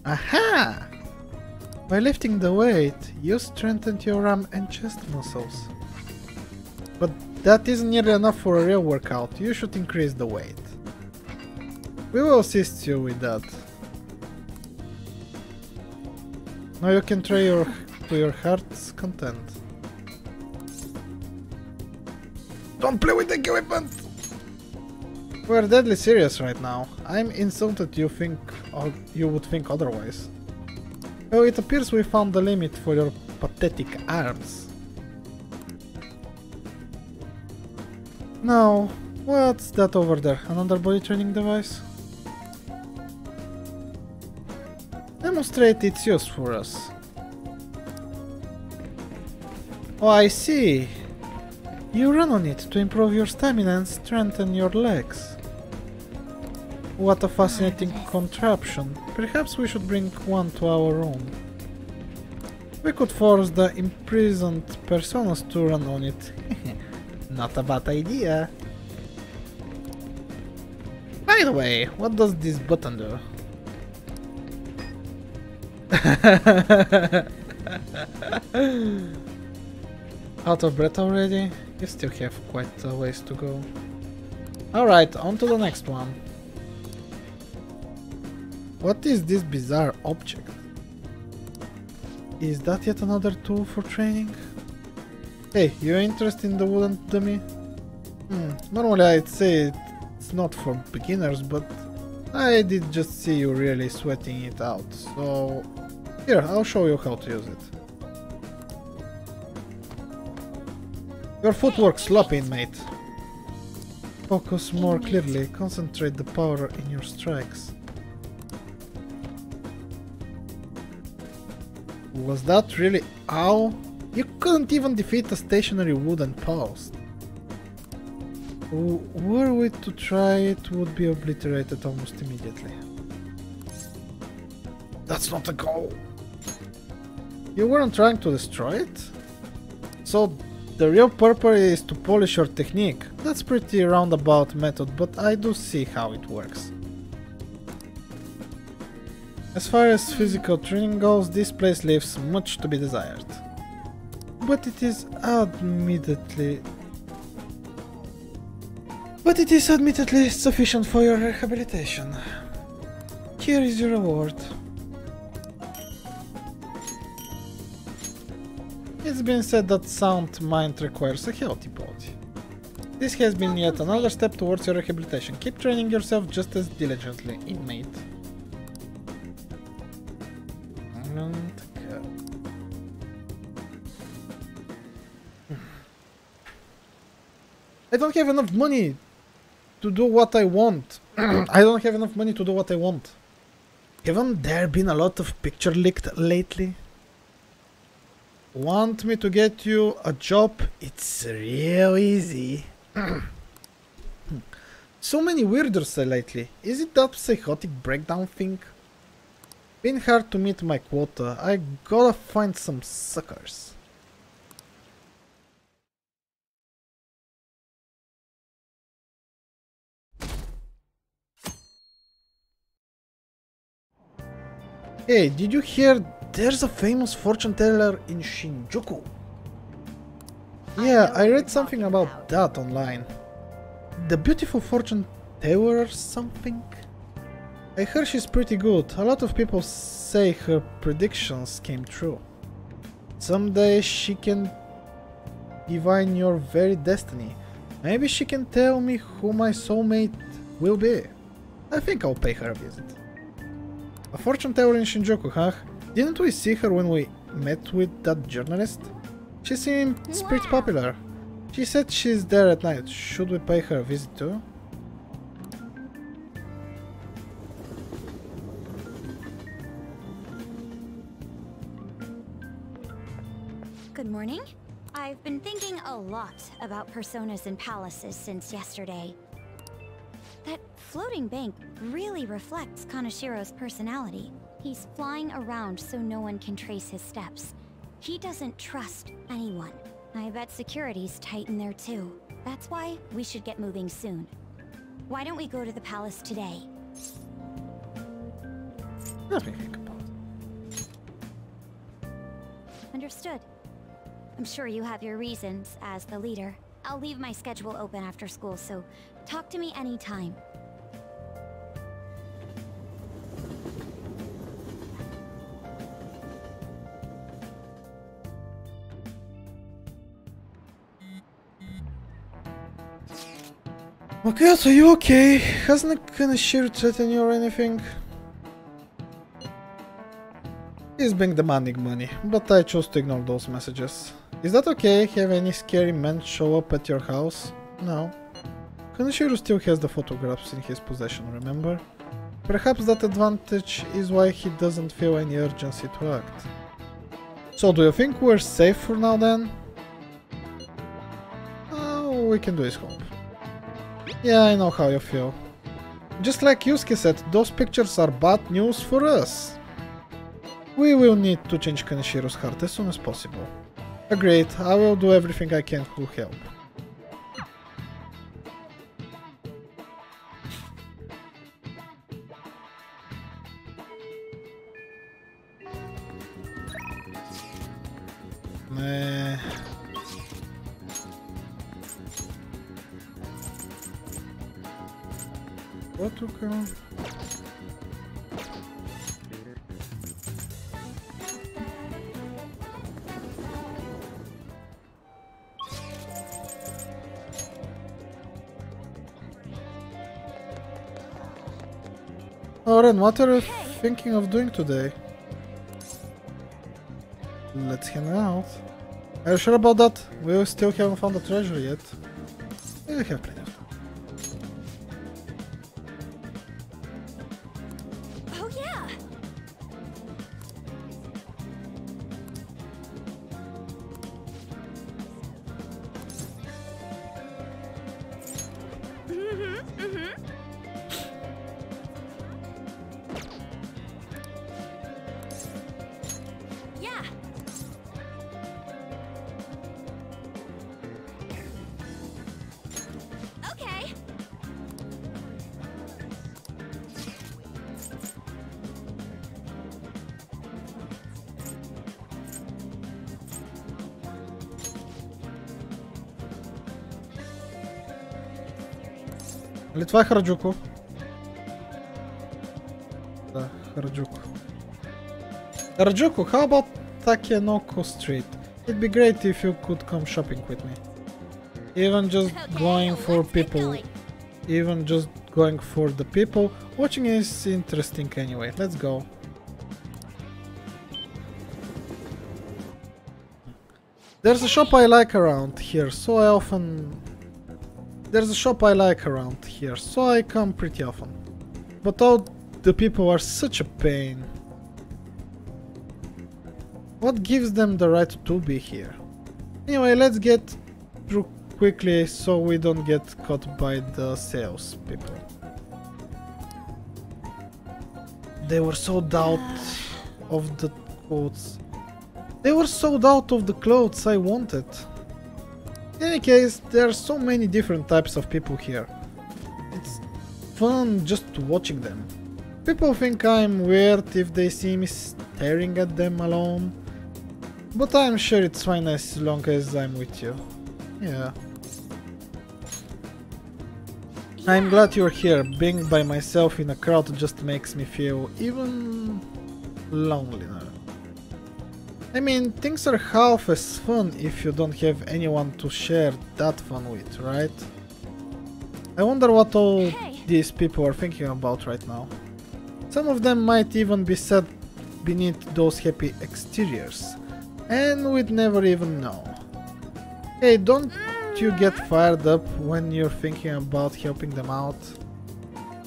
Aha! By lifting the weight, you strengthened your arm and chest muscles. But that isn't nearly enough for a real workout. You should increase the weight. We will assist you with that. Now you can try to your heart's content. Don't play with the equipment! We're deadly serious right now. I'm insulted you would think otherwise. Oh, it appears we found the limit for your pathetic arms. Now, what's that over there? Another body training device? Demonstrate its use for us. Oh, I see. You run on it to improve your stamina and strengthen your legs. What a fascinating contraption. Perhaps we should bring one to our room. We could force the imprisoned personas to run on it. Not a bad idea. By the way, what does this button do? Out of breath already? You still have quite a ways to go. Alright, on to the next one. What is this bizarre object? Is that yet another tool for training? Hey, you interested in the wooden dummy? Normally I'd say it's not for beginners, but I did just see you really sweating it out, so here, I'll show you how to use it. Your footwork sloppy, mate. Focus more clearly, concentrate the power in your strikes. Was that really ow? You couldn't even defeat a stationary wooden post. Were we to try it, would be obliterated almost immediately. That's not the goal. You weren't trying to destroy it? So the real purpose is to polish your technique. That's pretty roundabout method, but I do see how it works. As far as physical training goes, this place leaves much to be desired. But it is admittedly sufficient for your rehabilitation. Here is your reward. It's been said that sound mind requires a healthy body. This has been yet another step towards your rehabilitation. Keep training yourself just as diligently, inmate. I don't have enough money to do what I want. I don't have enough money to do what I want. Haven't there been a lot of picture leaked lately? Want me to get you a job? It's real easy. So many weirdos lately. Is it that psychotic breakdown thing? Been hard to meet my quota. I gotta find some suckers. Hey, did you hear there's a famous fortune teller in Shinjuku? Yeah, I read something about that online. The beautiful fortune teller or something? I heard she's pretty good. A lot of people say her predictions came true. Someday she can divine your very destiny. Maybe she can tell me who my soulmate will be. I think I'll pay her a visit. A fortune teller in Shinjuku, huh? Didn't we see her when we met with that journalist? She seems pretty popular. She said she's there at night. Should we pay her a visit too? Good morning. I've been thinking a lot about personas and palaces since yesterday. That floating bank really reflects Kanashiro's personality. He's flying around so no one can trace his steps. He doesn't trust anyone. I bet security's tight in there too. That's why we should get moving soon. Why don't we go to the palace today? Let me think about it. Understood. I'm sure you have your reasons as the leader. I'll leave my schedule open after school, so talk to me anytime. Okay, so you okay? Hasn't Kanashiro threatened you or anything? He's been demanding money, but I chose to ignore those messages. Is that okay? Have any scary men show up at your house? No. Kanashiro still has the photographs in his possession, remember? Perhaps that advantage is why he doesn't feel any urgency to act. So do you think we're safe for now then? All we can do is hope. Yeah, I know how you feel. Just like Yusuke said, those pictures are bad news for us. We will need to change Kanashiro's heart as soon as possible. Agreed, I will do everything I can to help. What to come? Oren, what are you thinking of doing today? Let's hang out. Are you sure about that? We still haven't found the treasure yet. We have plenty of time. Oh yeah! Yeah! Okay! Литва, Хараджуку. Да, Хараджуку. Хараджуku, how about Takenoko Street? It'd be great if you could come shopping with me. Even just going for people. Even just going for the people. Watching is interesting anyway. Let's go. There's a shop I like around here, so I come pretty often. But all the people are such a pain. What gives them the right to be here? Anyway, let's get through quickly so we don't get caught by the sales people. They were sold out of the clothes. They were sold out of the clothes I wanted. In any case, there are so many different types of people here. It's fun just watching them. People think I'm weird if they see me staring at them alone. But I'm sure it's fine as long as I'm with you. Yeah. I'm glad you're here. Being by myself in a crowd just makes me feel even lonelier. I mean, things are half as fun if you don't have anyone to share that fun with, right? I wonder what all these people are thinking about right now. Some of them might even be sad beneath those happy exteriors, and we'd never even know. Hey, don't you get fired up when you're thinking about helping them out?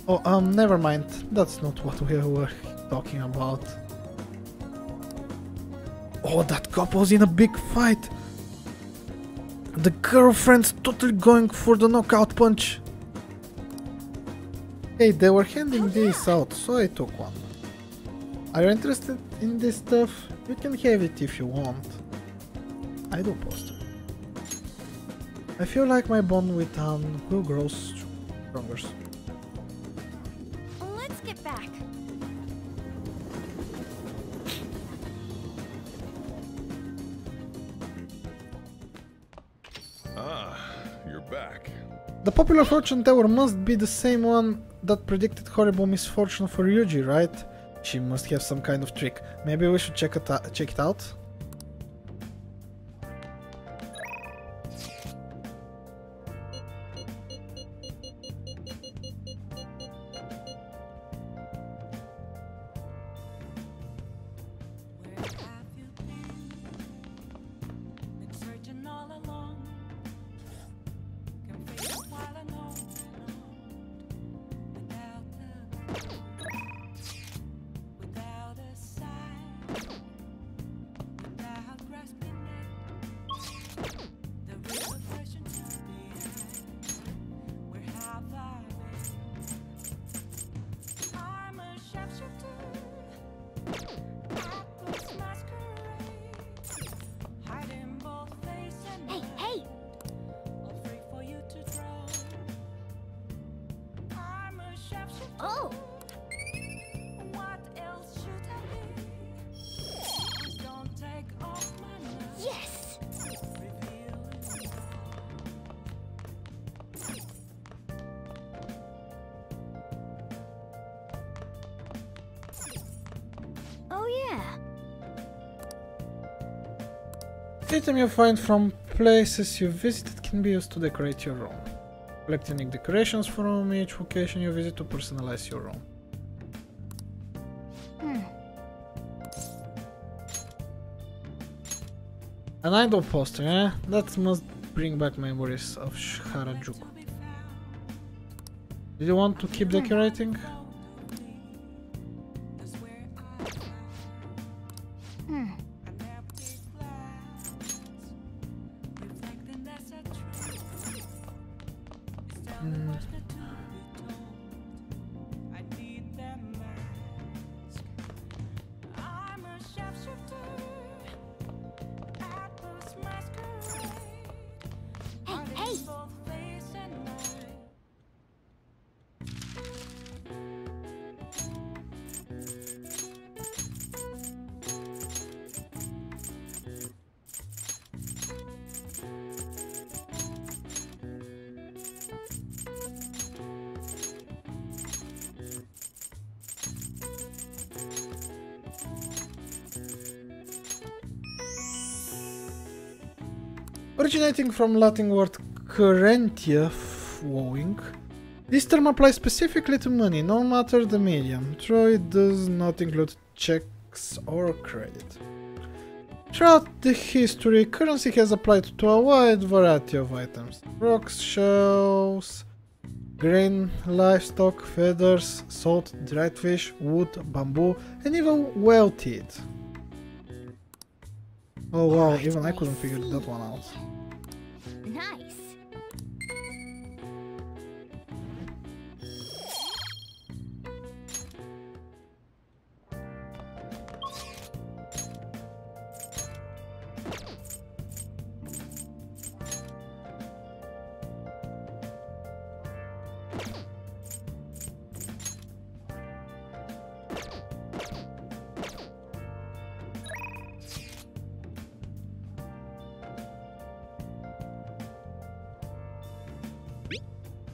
Oh, never mind. That's not what we were talking about. Oh, that couple's in a big fight. The girlfriend's totally going for the knockout punch. Hey, they were handing these out, so I took one. Are you interested in this stuff? You can have it if you want. I do poster. I feel like my bond with Anne will grow stronger. Let's get back. Ah, you're back. The popular fortune teller must be the same one that predicted horrible misfortune for Yuji, right? She must have some kind of trick. Maybe we should check it out? Oh! Yes! Oh yeah. Item you find from places you visited can be used to decorate your room. Collect unique decorations from each location you visit to personalize your room. An idol poster, eh? That must bring back memories of Harajuku. Do you want to keep decorating? Originating from Latin word currentia, flowing, this term applies specifically to money, no matter the medium, though it does not include checks or credit. Throughout the history, currency has applied to a wide variety of items: rocks, shells, grain, livestock, feathers, salt, dried fish, wood, bamboo, and even whale teeth. Oh wow, even I couldn't figure that one out. Nice.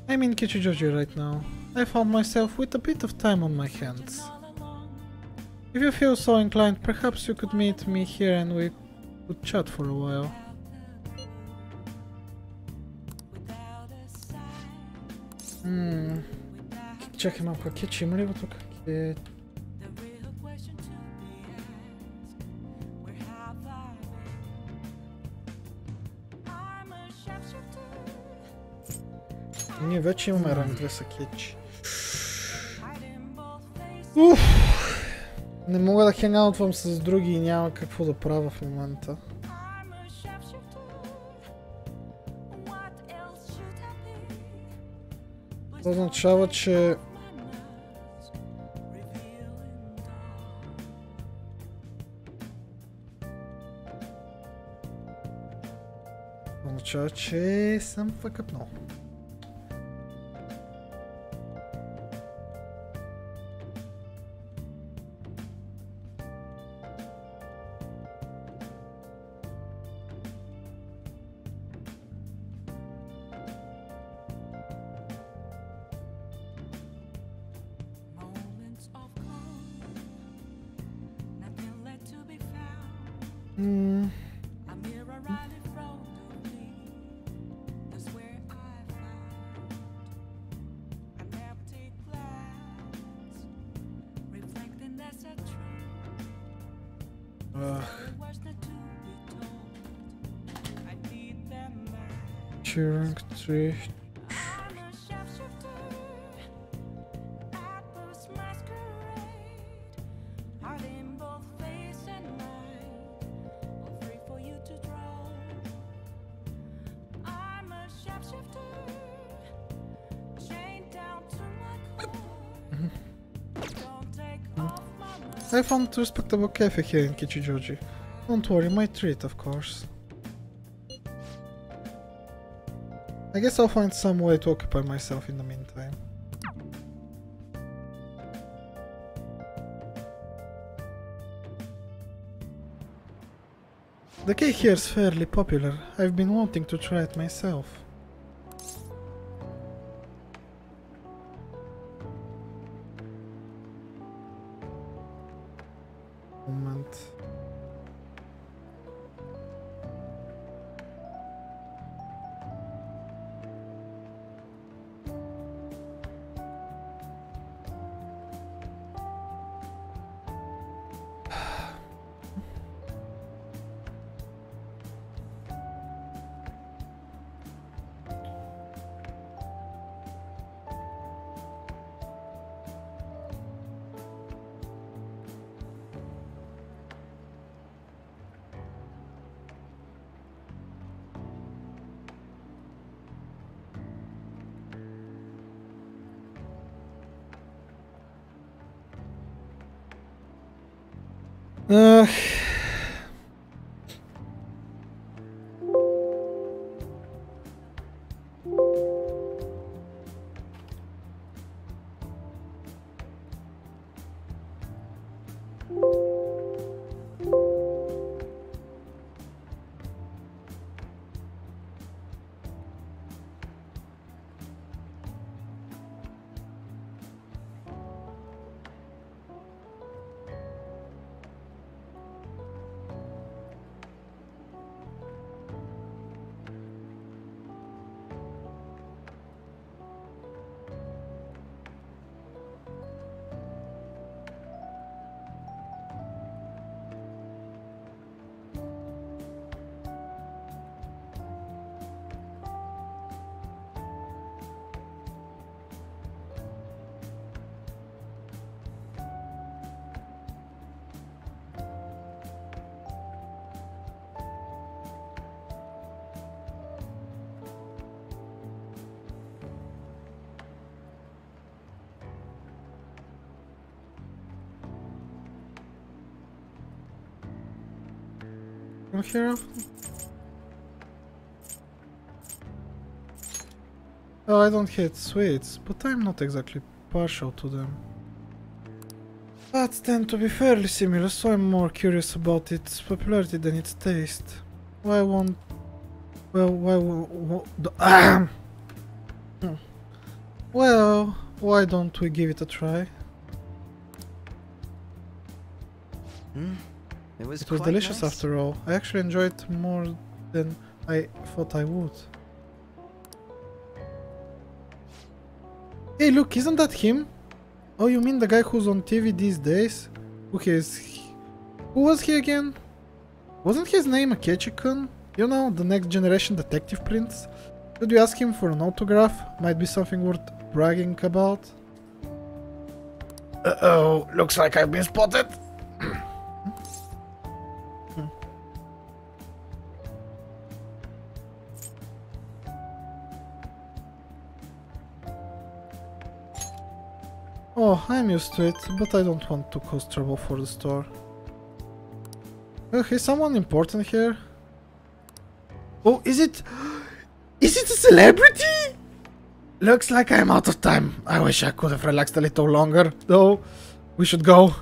I'm in Kichijoji right now. I found myself with a bit of time on my hands. If you feel so inclined, perhaps you could meet me here and we could chat for a while. Чакай малко, кетч има ли го тук? Ние вече имаме ранг 2 са кетчи. Не мога да хенгаутвам с други и няма какво да правя в момента. Това означава, че съм фъкъпнал. Rank 3. I found respectable cafe here in Kichijoji. Don't worry, my treat, of course. I guess I'll find some way to occupy myself in the meantime. The cake here is fairly popular. I've been wanting to try it myself. Moment. Here. Oh, I don't hate sweets, but I'm not exactly partial to them. Fats tend to be fairly similar, so I'm more curious about its popularity than its taste. Why won't... Well, well, why don't we give it a try? It was delicious nice. after all. I actually enjoyed it more than I thought I would. Hey, look, isn't that him? Oh, you mean the guy who's on TV these days? Who was he again? Wasn't his name Akechi-kun? You know, the next generation detective prince? Should we ask him for an autograph? Might be something worth bragging about. Uh-oh, looks like I've been spotted. Oh, I'm used to it, but I don't want to cause trouble for the store. Is someone important here? Oh, is it a celebrity? Looks like I'm out of time. I wish I could have relaxed a little longer, though. We should go.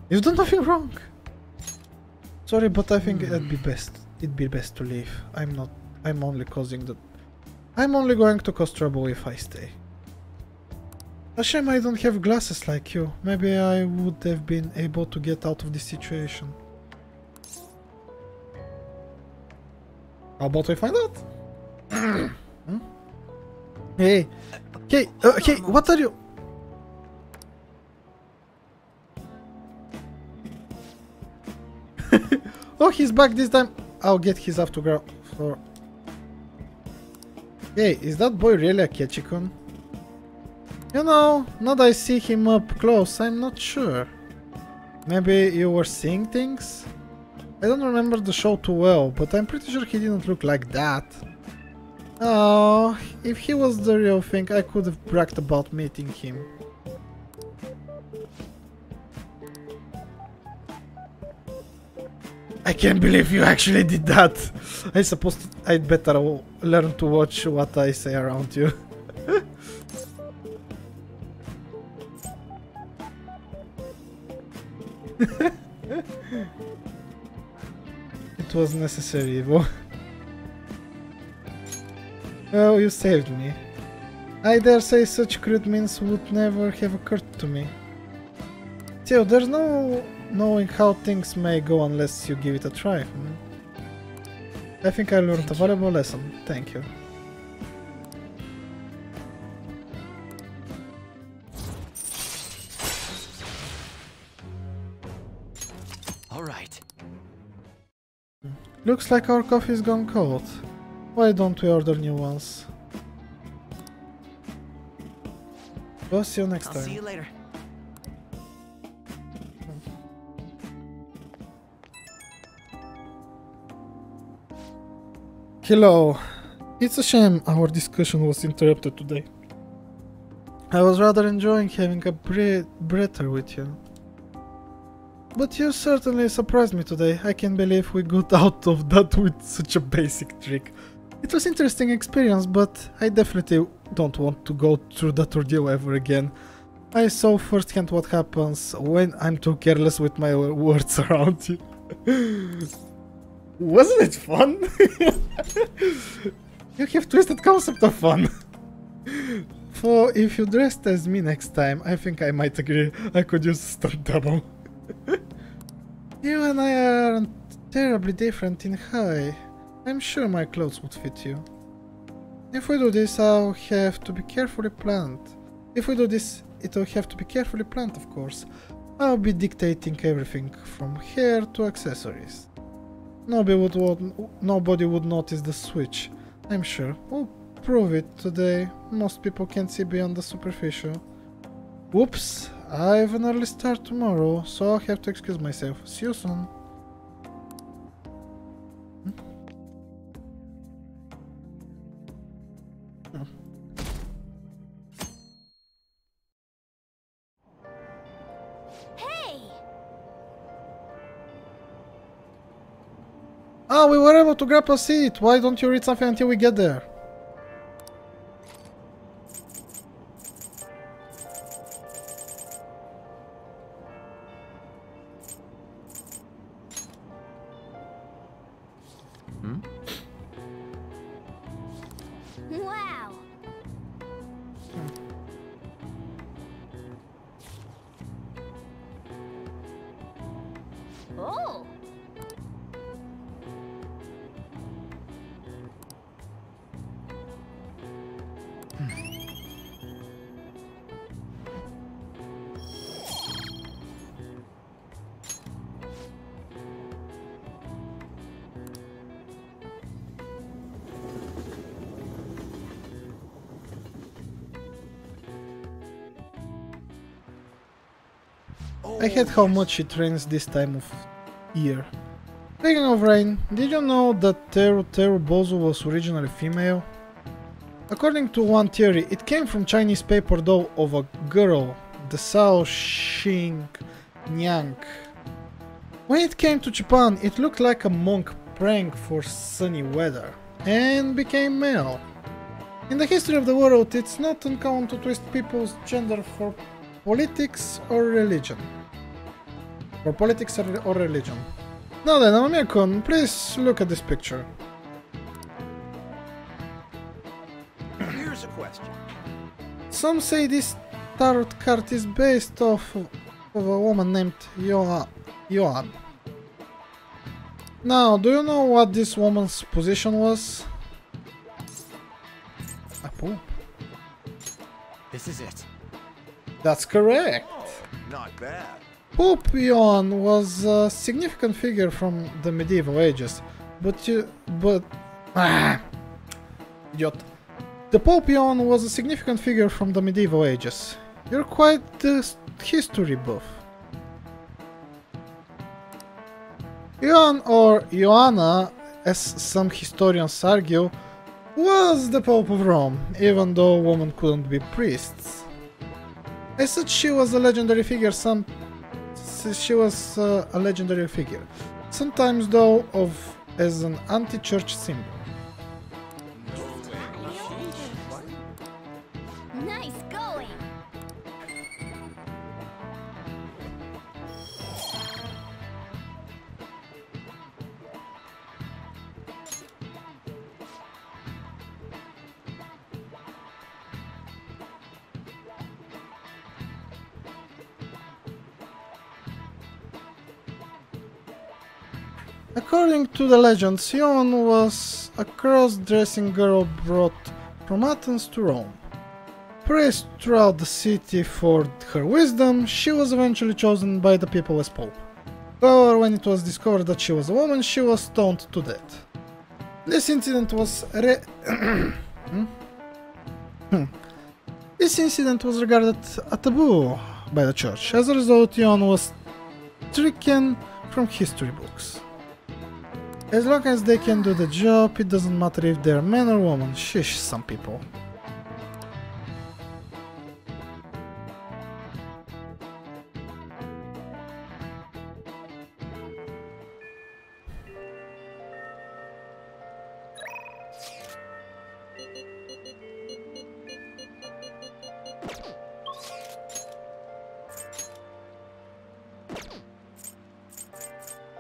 You've done nothing wrong. Sorry, but I think it'd be best to leave. I'm only going to cause trouble if I stay. A shame I don't have glasses like you. Maybe I would have been able to get out of this situation. How about we find out? Hmm? Hey, what are you? Oh, he's back this time. I'll get his autograph for... Hey, is that boy really a Akechi-kun? You know, now that I see him up close, I'm not sure. Maybe you were seeing things? I don't remember the show too well, but I'm pretty sure he didn't look like that. Oh, if he was the real thing, I could have bragged about meeting him. I can't believe you actually did that. I suppose I'd better learn to watch what I say around you. It was necessary, Evo. Oh, you saved me. I dare say such crude means would never have occurred to me. Still, there's no knowing how things may go unless you give it a try. I think I learned a valuable lesson. Thank you. All right. Looks like our coffee's gone cold. Why don't we order new ones? We'll see you next time. I'll see you later. Hello. It's a shame our discussion was interrupted today. I was rather enjoying having a breather with you. But you certainly surprised me today. I can't believe we got out of that with such a basic trick. It was an interesting experience, but I definitely don't want to go through that ordeal ever again. I saw firsthand what happens when I'm too careless with my words around you. Wasn't it fun? You have twisted concept of fun. For if you dressed as me next time, I think I might agree I could use a stunt double. You and I aren't terribly different in height. I'm sure my clothes would fit you. If we do this, I'll have to be carefully planned. If we do this, it'll have to be carefully planned, of course. I'll be dictating everything from hair to accessories. Nobody would notice the switch, I'm sure. We'll prove it today. Most people can't see beyond the superficial. Whoops, I have an early start tomorrow, so I'll have to excuse myself. See you soon. Oh, we were able to grab a seat. Why don't you read something until we get there? Wow. Oh! I hate how much it rains this time of year. Speaking of rain, did you know that Teru Teru Bozu was originally female? According to one theory, it came from Chinese paper doll of a girl, the Sao Xing Nyang. When it came to Japan, it looked like a monk praying for sunny weather, and became male. In the history of the world, it's not uncommon to twist people's gender for politics or religion. For politics or religion. Now then, Amamekon, please look at this picture. Here's a question. Some say this tarot card is based off of a woman named Yoan. Now, do you know what this woman's position was? A poop. This is it. That's correct. Not bad. Pope Yoan was a significant figure from the medieval ages, idiot. The Pope Yoan was a significant figure from the medieval ages. You're quite the history buff. Yoan, or Ioanna, as some historians argue, was the Pope of Rome, even though women couldn't be priests. As such, she was a legendary figure. Sometimes though as an anti-church symbol. Nice going! According to the legend, Sion was a cross-dressing girl brought from Athens to Rome. Praised throughout the city for her wisdom, she was eventually chosen by the people as pope. However, when it was discovered that she was a woman, she was stoned to death. This incident was regarded a taboo by the church. As a result, Sion was stricken from history books. As long as they can do the job, it doesn't matter if they're man or woman. Shish, some people.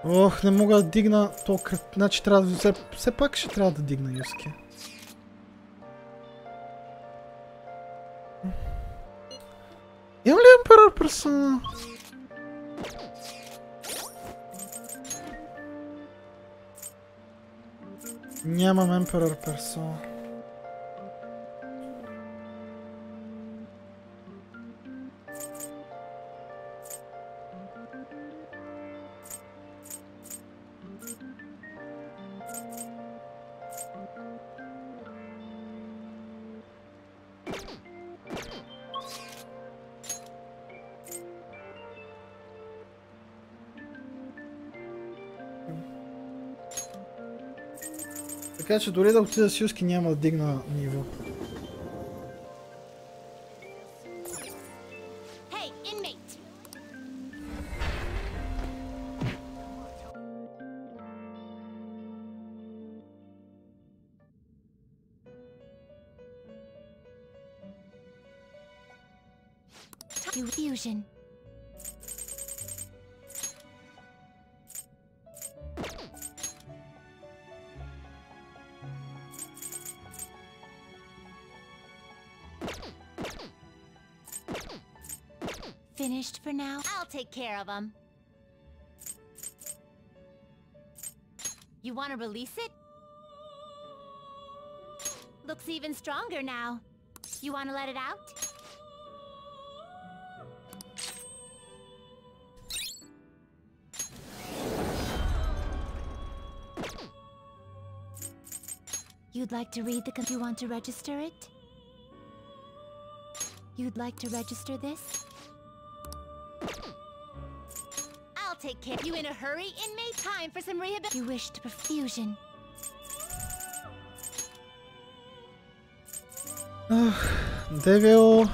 Ох, не мога да дигна толкова. Значи трябва да... Все пак ще трябва да дигна Юски. Имам ли Emperor персона? Нямам Emperor персона. Така че дори да отида с Юски няма да дигна ниво. Hey, inmate! Do fusion. Finished for now? I'll take care of them. You want to release it? Looks even stronger now. You want to let it out? You'd like to read the... You want to register it? You'd like to register this? I'll take care. You in a hurry, inmate? Time for some rehabilitation. You wish to perfusion. Devil.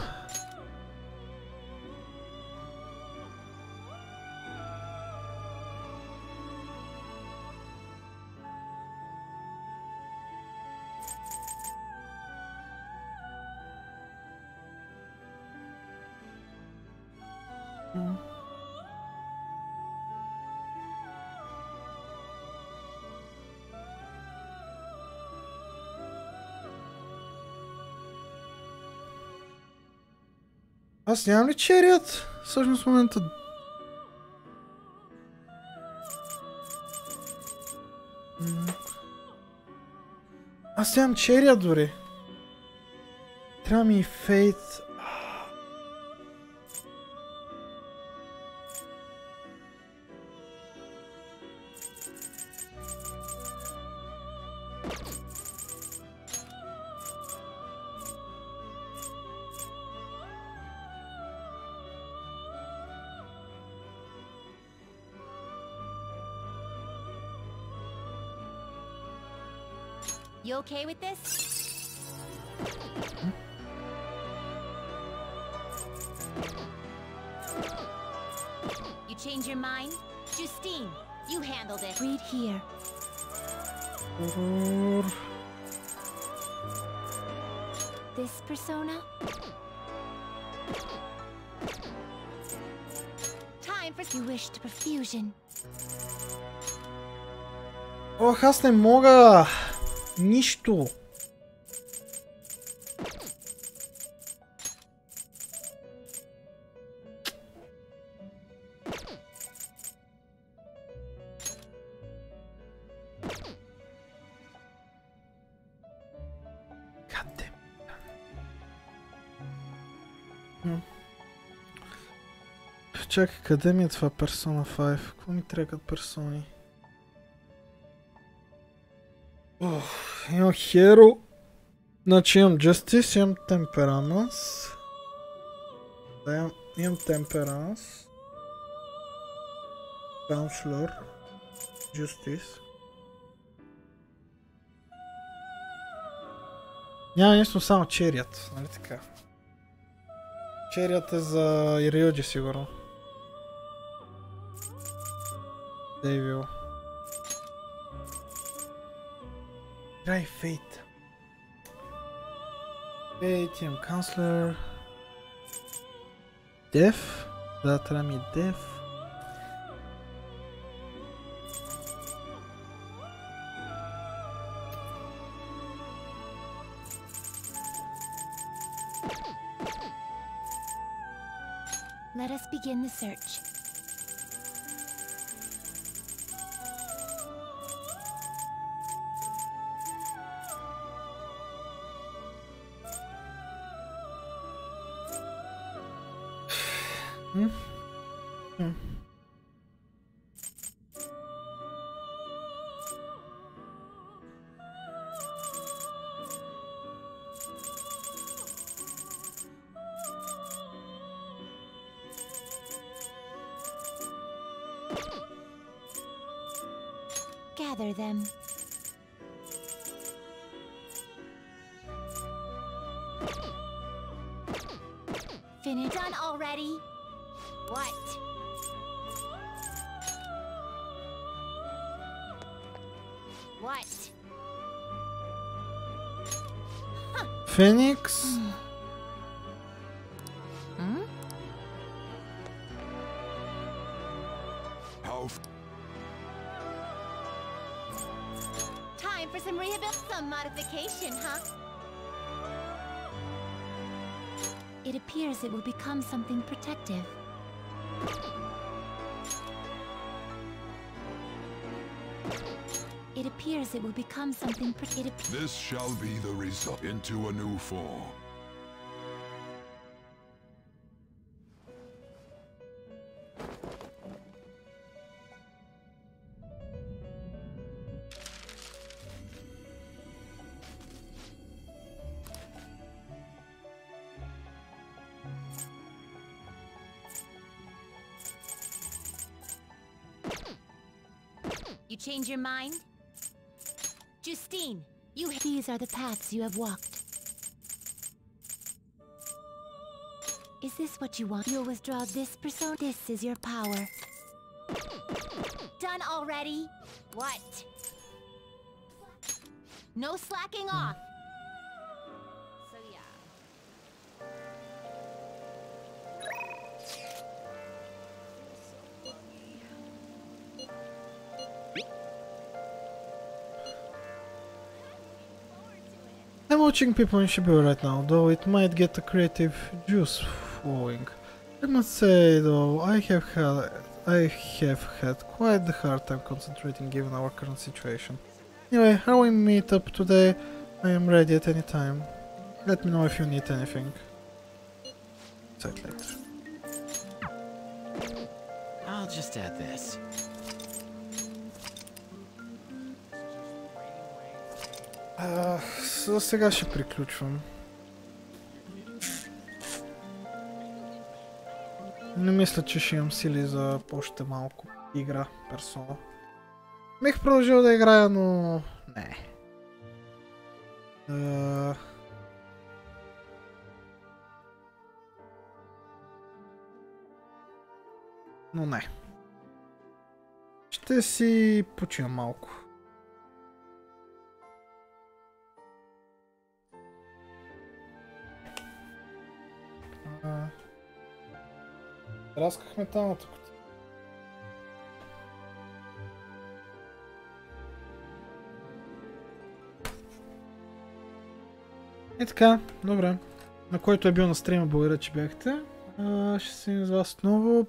Аз нямам ли черият? Всъщност в момента... Аз нямам черият дори. Трябва ми и фейт. You okay with this? You change your mind? Justine, you handled it. Read here. This persona? Time for... You wish to perfusion. Ох, аз не мога! Нищо! Чакай, къде ми е това Persona 5? Какво ми трекат персони? Имам Hero. Значи имам Justice, имам Temperance. Да, имам Temperance. Counselor. Justice. Няма нищо, само Chariot, нали така? Chariot е за Ryuji сигурно. Devil. Играй Fate. Fate, имам Counselor. Death. Да, трябва ми Death. Let us begin the search. Gather them. Finished. Done already? What? What? Phoenix. Time for some some modification, huh? It appears it will become something protective. It appears it will become something pretty. This shall be the result into a new form. You change your mind? Justine, these are the paths you have walked. Is this what you want? You'll withdraw this persona. This is your power. Done already? What? No slacking off. So yeah. I'm watching people in Shibuya right now, though it might get a creative juice flowing. I must say though, I have had quite the hard time concentrating given our current situation. Anyway, how we meet up today, I am ready at any time. Let me know if you need anything. Chat later. I'll just add this. За сега ще приключвам. Не мисля, че ще имам сили за още малко игра персона. Бих продължил да играя, но... не. Но не. Ще си почина малко. Разках металната кутия. И така, добре. На който е бил на стрима, благодаря, че бяхте. Ще се видим с вас отново.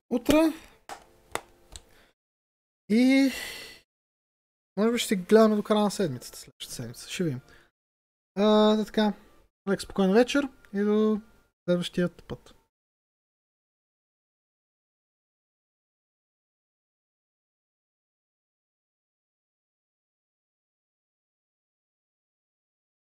Утре. И... може би ще гледаме до края на седмицата, следващата седмица. Ще видим. Така. Лек спокоен вечер и до следващият път.